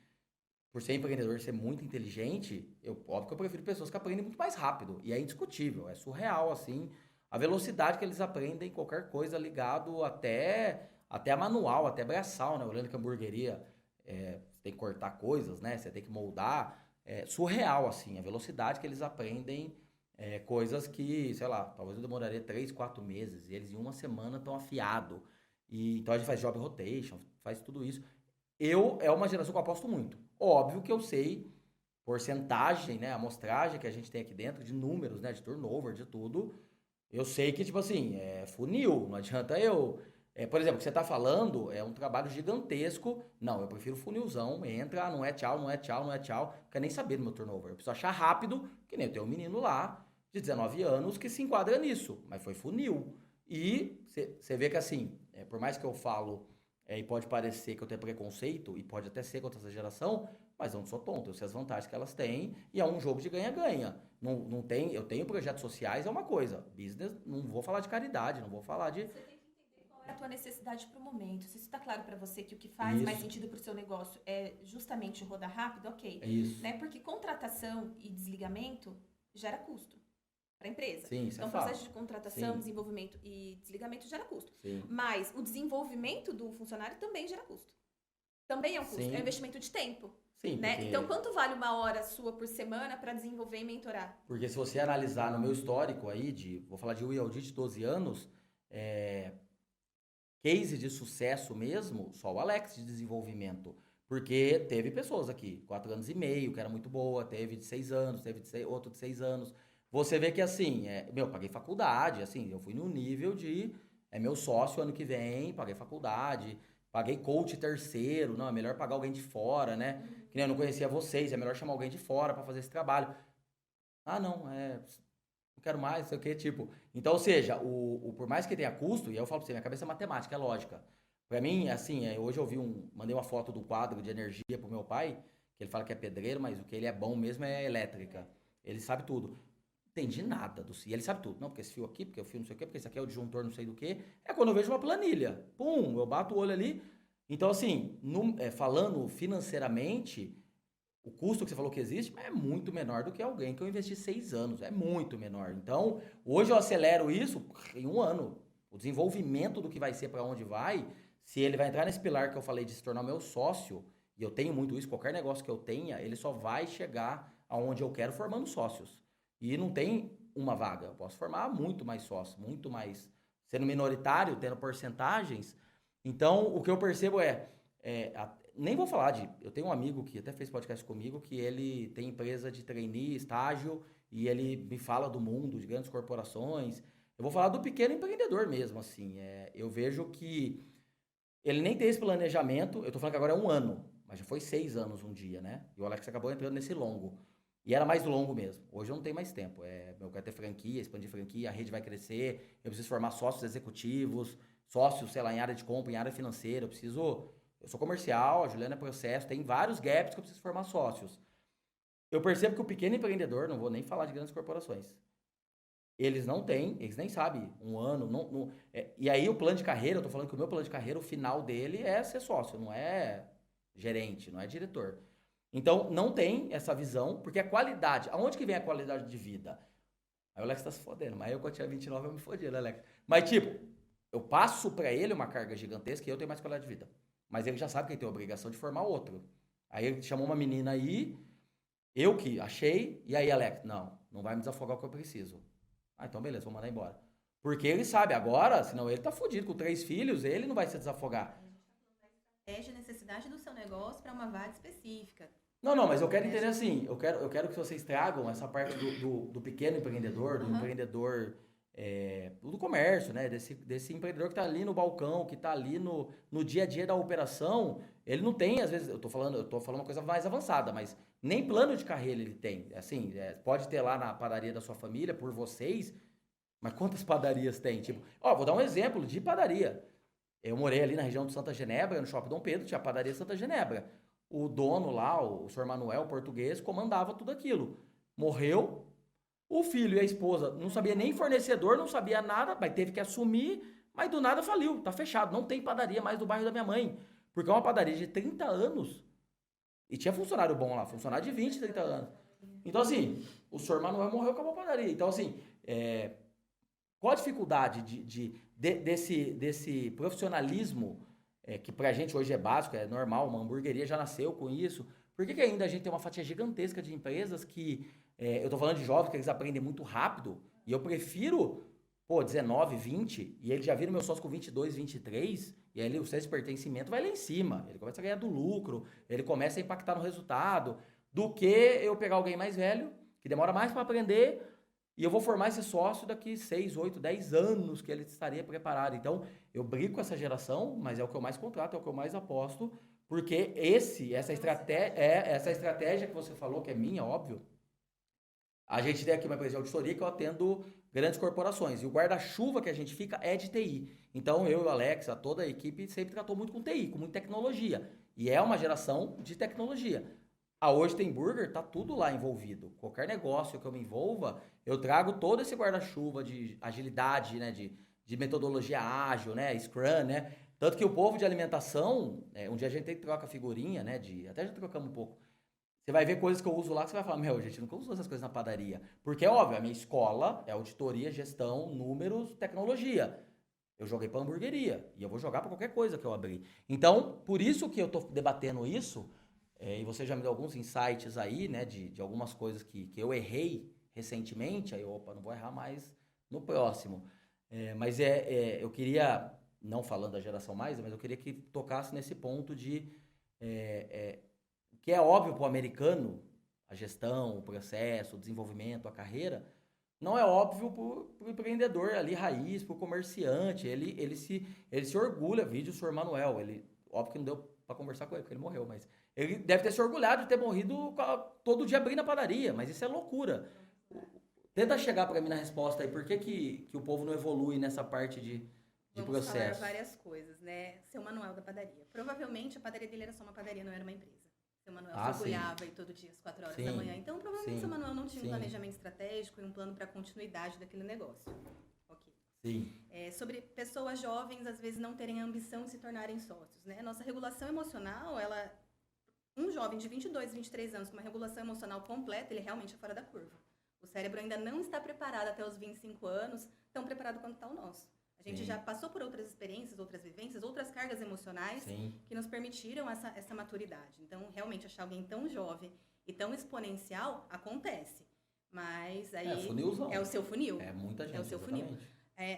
por ser empreendedor, ser muito inteligente, óbvio que eu prefiro pessoas que aprendem muito mais rápido. E é indiscutível, é surreal, assim, a velocidade que eles aprendem qualquer coisa ligado até a manual, até braçal, né? Olhando que a hamburgueria, você tem que cortar coisas, né? Você tem que moldar. É surreal, assim, a velocidade que eles aprendem coisas que, sei lá, talvez eu demoraria 3, 4 meses, e eles em uma semana estão afiados. Então a gente faz job rotation, faz tudo isso. É uma geração que eu aposto muito. Óbvio que eu sei porcentagem, né, amostragem que a gente tem aqui dentro, de números, né, de turnover, de tudo. Eu sei que, tipo assim, funil, não adianta por exemplo, o que você tá falando é um trabalho gigantesco. Não, eu prefiro funilzão, entra, não é tchau, não é tchau, não é tchau. Não quero nem saber do meu turnover. Eu preciso achar rápido, que nem eu tenho um menino lá, de 19 anos, que se enquadra nisso. Mas foi funil. E você vê que assim, por mais que eu falo, e pode parecer que eu tenho preconceito, e pode até ser contra essa geração, mas eu não sou tonto, eu sei as vantagens que elas têm, e é um jogo de ganha-ganha. Não tem, eu tenho projetos sociais, é uma coisa. Business, não vou falar de caridade, não vou falar de... Você tem que entender qual é a tua necessidade para o momento. Se isso está claro para você que o que faz Isso. mais sentido para o seu negócio é justamente rodar rápido, ok. É isso. Né? Porque contratação e desligamento gera custo para a empresa. Sim, isso Então, é o fato. processo de contratação, Sim. desenvolvimento e desligamento gera custo. Sim. Mas o desenvolvimento do funcionário também gera custo. Também é um custo, Sim. é um investimento de tempo. Sim, Né? porque, Então, quanto vale uma hora sua por semana para desenvolver e mentorar? porque se você analisar no meu histórico aí, vou falar de UI Audit de 12 anos, case de sucesso mesmo, só o Alex de desenvolvimento. Porque teve pessoas aqui, 4 anos e meio, que era muito boa, teve de 6 anos, teve outro de 6 anos. Você vê que assim, paguei faculdade, assim, eu fui no nível de, meu sócio ano que vem, paguei faculdade, paguei coach terceiro, não, é melhor pagar alguém de fora, né? Que nem eu não conhecia vocês, é melhor chamar alguém de fora para fazer esse trabalho. Ah, não, não quero mais, não sei o que, tipo. Então, ou seja, por mais que tenha custo, e eu falo pra você, minha cabeça é matemática, é lógica. Pra mim, assim, hoje mandei uma foto do quadro de energia pro meu pai, que ele fala que é pedreiro, mas o que ele é bom mesmo é elétrica. Ele sabe tudo. Entendi nada e ele sabe tudo. Não, porque esse fio aqui, porque o fio não sei o quê, porque esse aqui é o disjuntor não sei do que. É quando eu vejo uma planilha. Pum, eu bato o olho ali. Então, assim, falando financeiramente, o custo que você falou que existe é muito menor do que alguém que eu investi 6 anos. É muito menor. Então, hoje eu acelero isso em 1 ano. O desenvolvimento do que vai ser para onde vai, se ele vai entrar nesse pilar que eu falei de se tornar meu sócio, e eu tenho muito isso, qualquer negócio que eu tenha, ele só vai chegar aonde eu quero formando sócios. E não tem uma vaga. Eu posso formar muito mais sócios, muito mais. Sendo minoritário, tendo porcentagens. Então, o que eu percebo nem vou falar eu tenho um amigo que até fez podcast comigo, que ele tem empresa de trainee, estágio, e ele me fala do mundo, de grandes corporações. Eu vou falar do pequeno empreendedor mesmo, assim. Eu vejo que ele nem tem esse planejamento. Eu tô falando que agora é 1 ano, mas já foi 6 anos um dia, né? E o Alex acabou entrando nesse longo. E era mais longo mesmo. Hoje eu não tenho mais tempo. Eu quero ter franquia, expandir franquia, a rede vai crescer, eu preciso formar sócios executivos, sócios, sei lá, em área de compra, em área financeira. Eu sou comercial, a Juliana é processo, tem vários gaps que eu preciso formar sócios. Eu percebo que o pequeno empreendedor, não vou nem falar de grandes corporações, eles nem sabem 1 ano. E aí o plano de carreira, eu tô falando que o meu plano de carreira, o final dele é ser sócio, não é gerente, não é diretor. Então, não tem essa visão, porque a qualidade, aonde que vem a qualidade de vida? Aí o Alex tá se fodendo, mas eu quando tinha 29 eu me fodi, né, Alex? Mas tipo, eu passo pra ele uma carga gigantesca e eu tenho mais qualidade de vida. Mas ele já sabe que ele tem a obrigação de formar outro. Aí ele chamou uma menina aí, eu que achei, e aí, Alex, não vai me desafogar o que eu preciso. Ah, então beleza, vou mandar embora. Porque ele sabe agora, senão ele tá fudido com 3 filhos, ele não vai se desafogar. A necessidade do seu negócio para uma vaga específica. Não, mas eu quero entender assim, eu quero que vocês tragam essa parte do pequeno empreendedor, do empreendedor do comércio, né? Desse empreendedor que tá ali no balcão, que tá ali no dia a dia da operação. Ele não tem, às vezes, eu tô falando uma coisa mais avançada, mas nem plano de carreira ele tem. Assim, pode ter lá na padaria da sua família, por vocês, mas quantas padarias tem? Tipo, vou dar um exemplo de padaria. Eu morei ali na região de Santa Genebra, no Shopping Dom Pedro, tinha a padaria Santa Genebra. O dono lá, o senhor Manuel, português, comandava tudo aquilo. Morreu, o filho e a esposa não sabia nem fornecedor, não sabia nada, mas teve que assumir, mas do nada faliu, tá fechado, não tem padaria mais do bairro da minha mãe. Porque é uma padaria de 30 anos. E tinha funcionário bom lá, funcionário de 20, 30 anos. Então, assim, o senhor Manuel morreu, acabou a padaria. Então, assim, qual a dificuldade desse profissionalismo que pra gente hoje é básico, é normal, uma hamburgueria já nasceu com isso? Por que ainda a gente tem uma fatia gigantesca de empresas que, eu tô falando de jovens que eles aprendem muito rápido, e eu prefiro, 19, 20, e ele já vira meu sócio com 22, 23, e aí o senso de pertencimento vai lá em cima, ele começa a ganhar do lucro, ele começa a impactar no resultado, do que eu pegar alguém mais velho, que demora mais para aprender, e eu vou formar esse sócio daqui 6, 8, 10 anos que ele estaria preparado. Então, eu brigo com essa geração, mas é o que eu mais contrato, é o que eu mais aposto, porque essa estratégia que você falou, que é minha, óbvio, a gente tem aqui uma empresa de auditoria que eu atendo grandes corporações, e o guarda-chuva que a gente fica é de TI. Então, eu e o Alex, toda a equipe, sempre tratou muito com TI, com muita tecnologia. E é uma geração de tecnologia. A Hoje Tem Burger, tá tudo lá envolvido. Qualquer negócio que eu me envolva, eu trago todo esse guarda-chuva de agilidade, né, de metodologia ágil, né, Scrum, né. Tanto que o povo de alimentação, um dia a gente tem que trocar figurinha, né, até já trocamos um pouco. Você vai ver coisas que eu uso lá que você vai falar, gente, nunca usou essas coisas na padaria. Porque, óbvio, a minha escola é auditoria, gestão, números, tecnologia. Eu joguei pra hamburgueria e eu vou jogar pra qualquer coisa que eu abrir. Então, por isso que eu tô debatendo isso, e você já me deu alguns insights aí, né, de algumas coisas que eu errei recentemente, aí, não vou errar mais no próximo. Mas eu queria não falando da geração mais, mas eu queria que tocasse nesse ponto de que é óbvio para o americano, a gestão, o processo, o desenvolvimento, a carreira, não é óbvio para o empreendedor ali, raiz, para o comerciante, ele se orgulha, vídeo o senhor Manuel, óbvio que não deu para conversar com ele, porque ele morreu, mas ele deve ter se orgulhado de ter morrido todo dia abrindo a padaria, mas isso é loucura. Tenta chegar para mim na resposta aí, por que o povo não evolui nessa parte de Vamos processo? falar várias coisas, né? Seu Manuel da padaria. Provavelmente a padaria dele era só uma padaria, não era uma empresa. Seu Manuel se orgulhava e todo dia às 4 horas da manhã. Então, provavelmente seu Manuel não tinha um planejamento estratégico e um plano para a continuidade daquele negócio. Ok. Sim. Sobre pessoas jovens, às vezes, não terem a ambição de se tornarem sócios, né? Nossa regulação emocional, um jovem de 22, 23 anos com uma regulação emocional completa, ele realmente é fora da curva. O cérebro ainda não está preparado até os 25 anos, tão preparado quanto está o nosso. A gente já passou por outras experiências, outras vivências, outras cargas emocionais que nos permitiram essa maturidade. Então, realmente, achar alguém tão jovem e tão exponencial acontece. Mas aí é o seu funil. É muita gente. É o seu funil.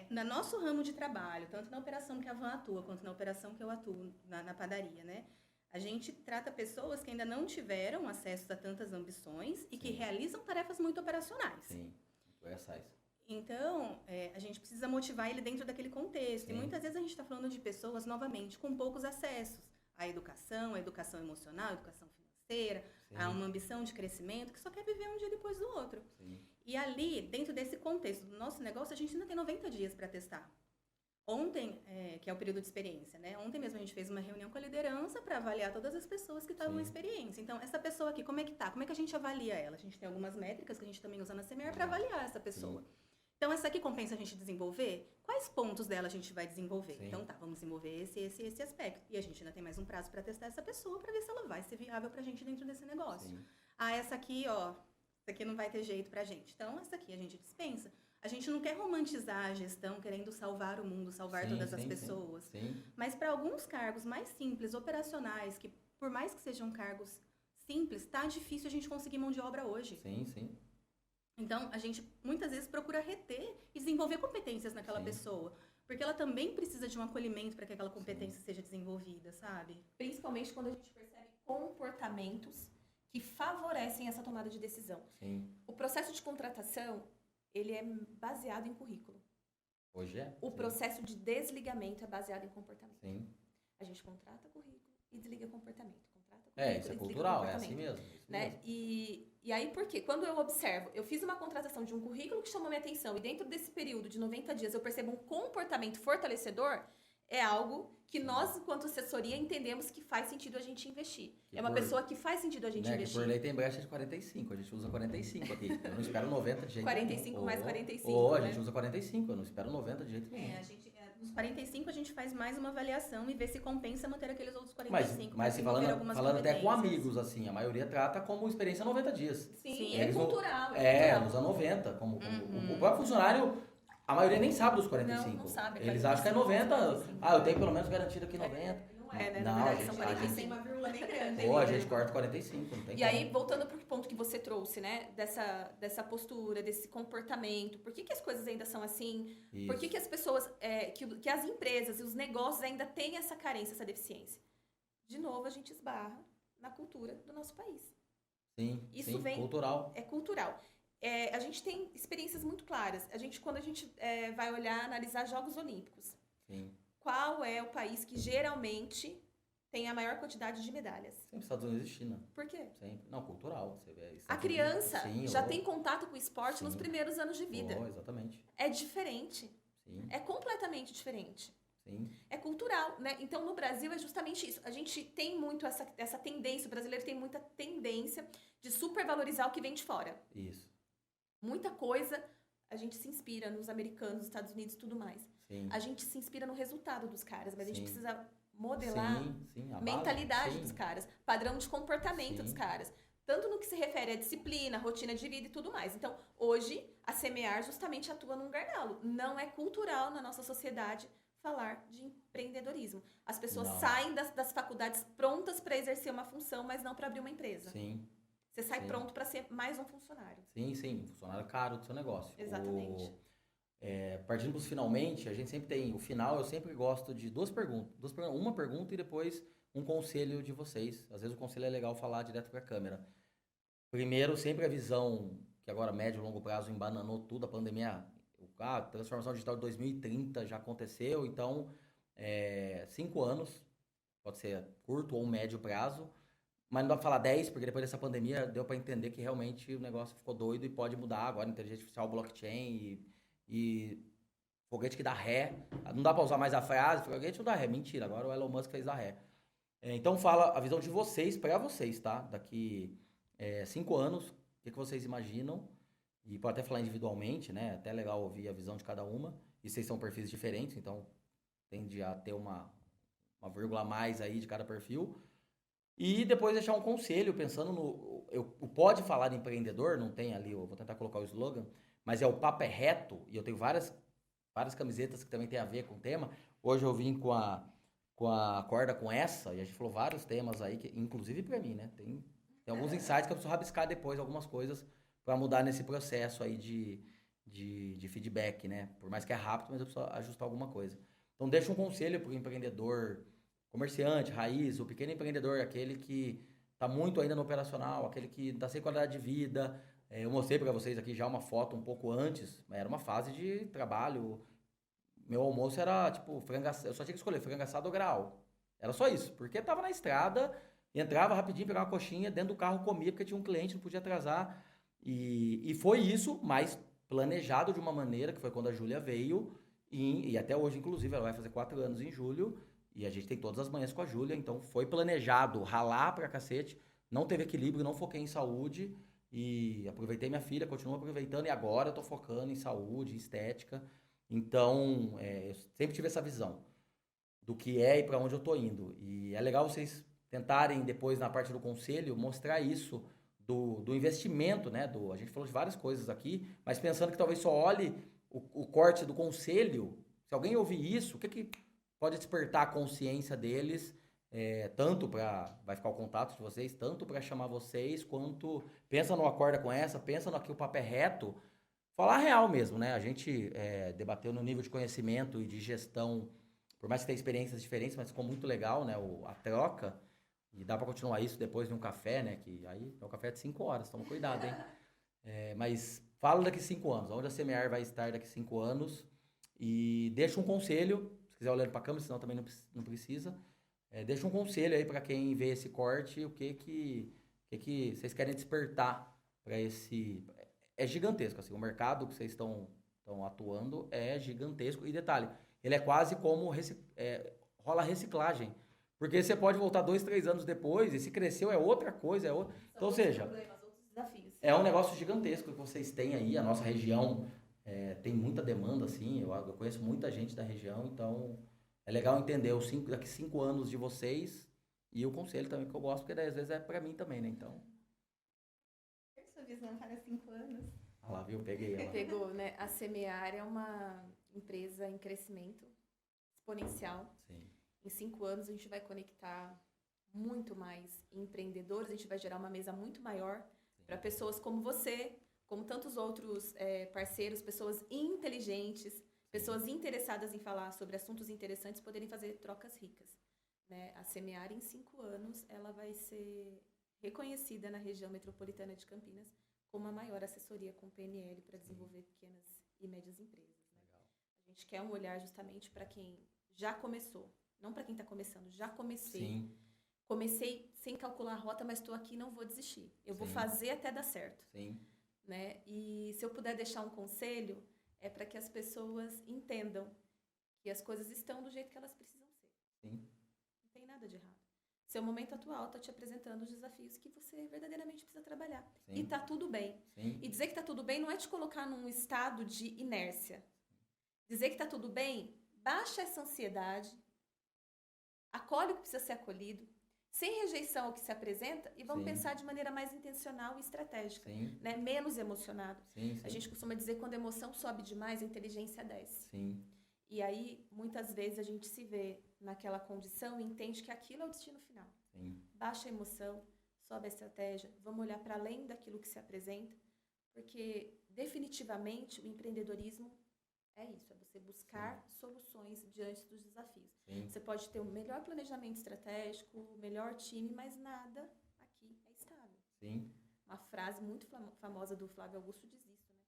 No nosso ramo de trabalho, tanto na operação que a Van atua, quanto na operação que eu atuo na padaria, né? A gente trata pessoas que ainda não tiveram acesso a tantas ambições e que realizam tarefas muito operacionais. Sim, então, a gente precisa motivar ele dentro daquele contexto. Sim. E muitas vezes a gente está falando de pessoas, novamente, com poucos acessos à educação emocional, a educação financeira, a uma ambição de crescimento, que só quer viver um dia depois do outro. Sim. E ali, dentro desse contexto do nosso negócio, a gente ainda tem 90 dias para testar. Ontem, que é o período de experiência, né? Ontem mesmo a gente fez uma reunião com a liderança para avaliar todas as pessoas que estavam em experiência. Então, essa pessoa aqui, como é que tá? Como é que a gente avalia ela? A gente tem algumas métricas que a gente também usa na CMR para avaliar essa pessoa. Sim. Então, essa aqui compensa a gente desenvolver? Quais pontos dela a gente vai desenvolver? Sim. Então, vamos desenvolver esse aspecto. E a gente ainda tem mais um prazo para testar essa pessoa para ver se ela vai ser viável para a gente dentro desse negócio. Sim. Essa aqui, essa aqui não vai ter jeito para a gente. Então, essa aqui a gente dispensa. A gente não quer romantizar a gestão querendo salvar o mundo, salvar todas as pessoas. Sim. Mas para alguns cargos mais simples, operacionais, que por mais que sejam cargos simples, tá difícil a gente conseguir mão de obra hoje. Sim. Então, a gente muitas vezes procura reter e desenvolver competências naquela pessoa. Porque ela também precisa de um acolhimento para que aquela competência seja desenvolvida, sabe? Principalmente quando a gente percebe comportamentos que favorecem essa tomada de decisão. Sim. O processo de contratação, ele é baseado em currículo. Hoje é. O processo de desligamento é baseado em comportamento. Sim. A gente contrata currículo e desliga comportamento. Isso é cultural, é assim mesmo. Né? E aí, por quê? Quando eu observo, eu fiz uma contratação de um currículo que chamou minha atenção e dentro desse período de 90 dias eu percebo um comportamento fortalecedor, é algo que nós, enquanto assessoria, entendemos que faz sentido a gente investir. É uma pessoa que faz sentido a gente investir. Por lei tem brecha de 45, a gente usa 45 aqui. Eu não espero 90 de jeito 45 nenhum. mais 45, A né? gente usa 45, eu não espero 90 de jeito nenhum. Nos 45 a gente faz mais uma avaliação e vê se compensa manter aqueles outros 45. Mas assim, falando até com amigos, assim, a maioria trata como experiência 90 dias. Sim, é cultural. Usa 90. O próprio funcionário, a maioria nem sabe dos 45. Não sabe. Eles acham que é 90. Eu tenho pelo menos garantido aqui 90. Não é, né? Não, Na verdade, a são gente- 45, uma vírgula nem grande. Ou a gente corta 45, não tem E aí, voltando para o ponto que você trouxe, né? Dessa postura, desse comportamento. Por que as coisas ainda são assim? Isso. Por que as pessoas, que as empresas e os negócios ainda têm essa carência, essa deficiência? De novo, a gente esbarra na cultura do nosso país. Sim, Isso vem- cultural. É cultural. A gente tem experiências muito claras. Quando a gente vai olhar, analisar Jogos Olímpicos, Sim. qual é o país que geralmente tem a maior quantidade de medalhas? Sempre Estados Unidos e China. Por quê? Sempre. Não, cultural. Você vê A Estados criança Unidos, já tem contato com o esporte Sim. nos primeiros anos de vida. Exatamente. É diferente. Sim, É completamente diferente. sim. É cultural, né? Então, no Brasil, é justamente isso. A gente tem muito essa tendência, o brasileiro tem muita tendência de supervalorizar o que vem de fora. Isso. Muita coisa, a gente se inspira nos americanos, nos Estados Unidos e tudo mais. Sim. A gente se inspira no resultado dos caras, mas a gente Sim. precisa modelar Sim, a mentalidade base, dos sim. caras, padrão de comportamento Sim. dos caras. Tanto no que se refere à disciplina, rotina de vida e tudo mais. Então, hoje, a CMR justamente atua num gargalo. Não é cultural na nossa sociedade falar de empreendedorismo. As pessoas Não. saem das faculdades prontas para exercer uma função, mas não para abrir uma empresa. Sim, Você sai Sim. pronto para ser mais um funcionário. sim. Funcionário caro do seu negócio. Exatamente. Partindo para os finalmente, a gente sempre tem o final, eu sempre gosto de duas perguntas. Uma pergunta e depois um conselho de vocês. Às vezes o conselho é legal falar direto para a câmera. Primeiro, sempre a visão, que agora médio e longo prazo embananou tudo, a pandemia, a transformação digital de 2030 já aconteceu, então 5 anos, pode ser curto ou médio prazo, mas não dá para falar 10, porque depois dessa pandemia deu para entender que realmente o negócio ficou doido e pode mudar agora, inteligência artificial, blockchain e foguete que dá ré. Não dá para usar mais a frase, foguete não dá ré, mentira, agora o Elon Musk fez dar ré. Então fala a visão de vocês, para vocês, tá? Daqui 5 anos, o que vocês imaginam? E pode até falar individualmente, né? Até legal ouvir a visão de cada uma. E vocês são perfis diferentes, então tende a ter uma vírgula a mais aí de cada perfil. E depois deixar um conselho, pensando no... O pode falar de empreendedor, não tem ali, eu vou tentar colocar o slogan, mas o papo é reto, e eu tenho várias camisetas que também tem a ver com o tema. Hoje eu vim com a corda com essa, e a gente falou vários temas aí, que, inclusive pra mim, né? Tem alguns insights que eu preciso rabiscar depois, algumas coisas, para mudar nesse processo aí de feedback, né? Por mais que é rápido, mas eu preciso ajustar alguma coisa. Então deixa um conselho para o empreendedor, comerciante, raiz, o pequeno empreendedor, aquele que está muito ainda no operacional, aquele que está sem qualidade de vida. Eu mostrei para vocês aqui já uma foto um pouco antes, era uma fase de trabalho. Meu almoço era tipo frango assado, eu só tinha que escolher frango assado ou grau. Era só isso, porque estava na estrada, entrava rapidinho, pegava uma coxinha, dentro do carro comia, porque tinha um cliente, não podia atrasar. E foi isso, mas planejado de uma maneira, que foi quando a Júlia veio, e até hoje, inclusive, ela vai fazer 4 anos em julho, e a gente tem todas as manhãs com a Júlia, então foi planejado ralar pra cacete, não teve equilíbrio, não foquei em saúde, e aproveitei minha filha, continuo aproveitando, e agora eu tô focando em saúde, em estética. Então, eu sempre tive essa visão do que é e para onde eu tô indo. E é legal vocês tentarem, depois, na parte do conselho, mostrar isso do investimento, né? A gente falou de várias coisas aqui, mas pensando que talvez só olhe o corte do conselho. Se alguém ouvir isso, o que pode despertar a consciência deles, tanto para... Vai ficar o contato de vocês, tanto para chamar vocês, quanto... Pensa no acorda com essa, pensa no aqui o papo é reto. Falar real mesmo, né? A gente debateu no nível de conhecimento e de gestão, por mais que tenha experiências diferentes, mas ficou muito legal, né? A troca. E dá para continuar isso depois de um café, né? Que aí é um café de 5 horas, toma cuidado, hein? Mas fala daqui 5 anos, onde a Semear vai estar daqui 5 anos. E deixa um conselho, se quiser olhando para a câmera, senão também não precisa. Deixa um conselho aí para quem vê esse corte, o que vocês querem despertar para esse... É gigantesco, assim, o mercado que vocês estão atuando é gigantesco. E detalhe, ele é quase como rola reciclagem. Porque você pode voltar 2, 3 anos depois, e se cresceu é outra coisa, é outra. Então, ou seja, outros desafios. É um negócio gigantesco que vocês têm aí. A nossa região tem muita demanda, assim. Eu conheço muita gente da região, então é legal entender daqui 5 anos de vocês e o conselho também que eu gosto, porque daí, às vezes é pra mim também, né? Então. Qual é a sua visão para 5 anos? Ah lá, viu? Peguei ela. Pegou, né? A Semear é uma empresa em crescimento exponencial. Sim. Em 5 anos a gente vai conectar muito mais empreendedores, a gente vai gerar uma mesa muito maior para pessoas como você, como tantos outros parceiros, pessoas inteligentes, pessoas interessadas em falar sobre assuntos interessantes, poderem fazer trocas ricas. Né? A Semear, em 5 anos, ela vai ser reconhecida na região metropolitana de Campinas como a maior assessoria com PNL para desenvolver pequenas e médias empresas. Né? A gente quer um olhar justamente para quem já começou. Não para quem está começando, já comecei. Sim. Comecei sem calcular a rota, mas estou aqui e não vou desistir. Eu vou fazer até dar certo. Sim. Né? E se eu puder deixar um conselho, é para que as pessoas entendam que as coisas estão do jeito que elas precisam ser. Sim. Não tem nada de errado. Seu momento atual está te apresentando os desafios que você verdadeiramente precisa trabalhar. Sim. E está tudo bem. Sim. E dizer que está tudo bem não é te colocar num estado de inércia. Dizer que está tudo bem, baixa essa ansiedade, acolhe o que precisa ser acolhido, sem rejeição ao que se apresenta, e vamos pensar de maneira mais intencional e estratégica, né? Menos emocionado. A gente costuma dizer que quando a emoção sobe demais, a inteligência desce. Sim. E aí, muitas vezes, a gente se vê naquela condição e entende que aquilo é o destino final. Sim. Baixa a emoção, sobe a estratégia, vamos olhar para além daquilo que se apresenta, porque definitivamente o empreendedorismo É isso, é você buscar soluções diante dos desafios. Sim. Você pode ter o melhor planejamento estratégico, o melhor time, mas nada aqui é estável. Sim. Uma frase muito famosa do Flávio Augusto diz isso, né?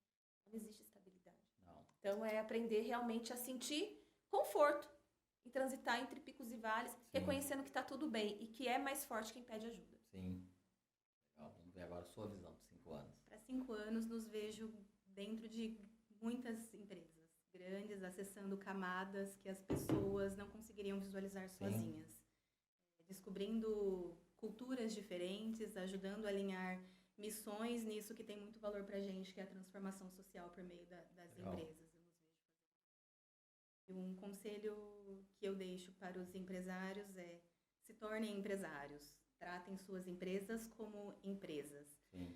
Não existe estabilidade. Não. Então, é aprender realmente a sentir conforto em transitar entre picos e vales, reconhecendo que está tudo bem e que é mais forte quem pede ajuda. Sim. Legal. Vamos ver agora a sua visão de 5 anos. Para 5 anos, nos vejo dentro de muitas empresas grandes, acessando camadas que as pessoas não conseguiriam visualizar sozinhas. Descobrindo culturas diferentes, ajudando a alinhar missões nisso que tem muito valor para a gente, que é a transformação social por meio das Legal. empresas. Um conselho que eu deixo para os empresários é: se tornem empresários, tratem suas empresas como empresas. Sim.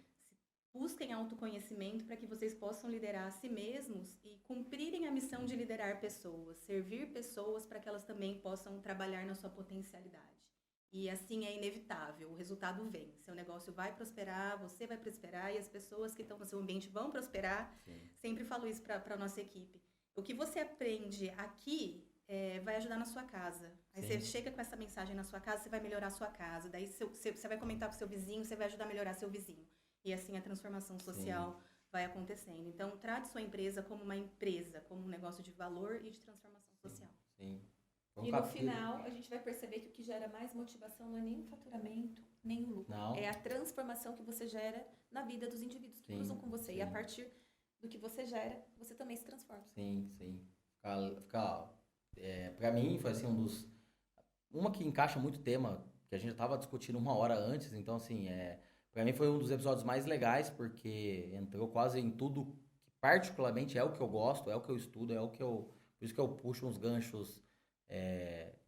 Busquem autoconhecimento para que vocês possam liderar a si mesmos e cumprirem a missão de liderar pessoas, servir pessoas para que elas também possam trabalhar na sua potencialidade. E assim é inevitável, o resultado vem. Seu negócio vai prosperar, você vai prosperar e as pessoas que estão no seu ambiente vão prosperar. Sim. Sempre falo isso para a nossa equipe. O que você aprende aqui vai ajudar na sua casa. Aí Sim. você chega com essa mensagem na sua casa, você vai melhorar a sua casa. Daí você vai comentar com o seu vizinho, você vai ajudar a melhorar seu vizinho. E assim a transformação social vai acontecendo. Então, trate sua empresa como uma empresa, como um negócio de valor e de transformação social. Sim. E no final, a gente vai perceber que o que gera mais motivação não é nem o faturamento, nem o lucro. Não. É a transformação que você gera na vida dos indivíduos que cruzam com você. E a partir do que você gera, você também se transforma. Sim. Pra mim, foi assim, uma que encaixa muito o tema, que a gente estava discutindo 1 hora antes, então assim, pra mim foi um dos episódios mais legais, porque entrou quase em tudo que particularmente é o que eu gosto, é o que eu estudo, por isso que eu puxo uns ganchos,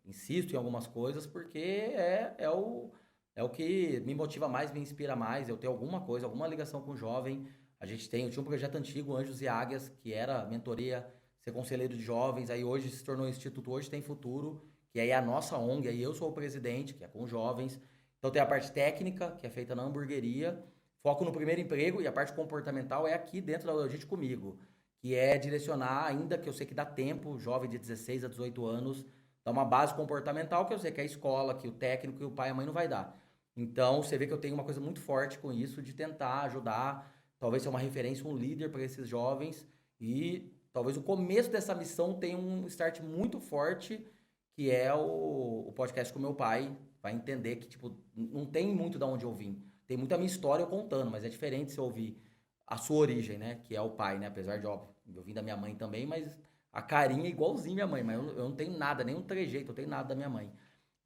insisto em algumas coisas, porque é o que me motiva mais, me inspira mais, eu tenho alguma coisa, alguma ligação com o jovem. Eu tinha um projeto antigo, Anjos e Águias, que era mentoria, ser conselheiro de jovens, aí hoje se tornou Instituto Hoje Tem Futuro, que aí é a nossa ONG, aí eu sou o presidente, que é com jovens. Então tem a parte técnica, que é feita na hamburgueria, foco no primeiro emprego, e a parte comportamental é aqui dentro da Logística Comigo, que é direcionar, ainda que eu sei que dá tempo, jovem de 16 a 18 anos, dá uma base comportamental que eu sei que é a escola, que o técnico e o pai e a mãe não vai dar. Então você vê que eu tenho uma coisa muito forte com isso, de tentar ajudar, talvez ser uma referência, um líder para esses jovens, e talvez o começo dessa missão tenha um start muito forte, que é o podcast com meu pai. Vai entender que, tipo, não tem muito de onde eu vim. Tem muita minha história eu contando, mas é diferente se eu ouvir a sua origem, né? Que é o pai, né? Apesar de, óbvio, eu vim da minha mãe também, mas a carinha é igualzinho minha mãe. Mas eu não tenho nada, nenhum trejeito, eu tenho nada da minha mãe.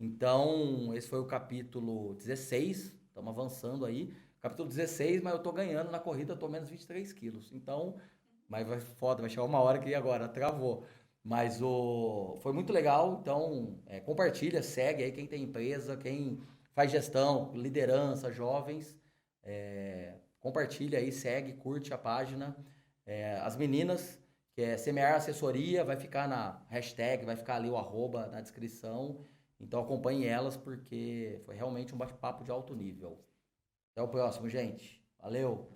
Então, esse foi o capítulo 16, estamos avançando aí. Capítulo 16, mas eu tô ganhando na corrida, eu tô menos 23 quilos. Então, mas vai chegar uma hora que agora travou. Mas foi muito legal, então compartilha, segue aí quem tem empresa, quem faz gestão, liderança, jovens, compartilha aí, segue, curte a página. As meninas, que é Semear Assessoria, vai ficar na hashtag, vai ficar ali o @ na descrição, então acompanhe elas, porque foi realmente um bate-papo de alto nível. Até o próximo, gente. Valeu!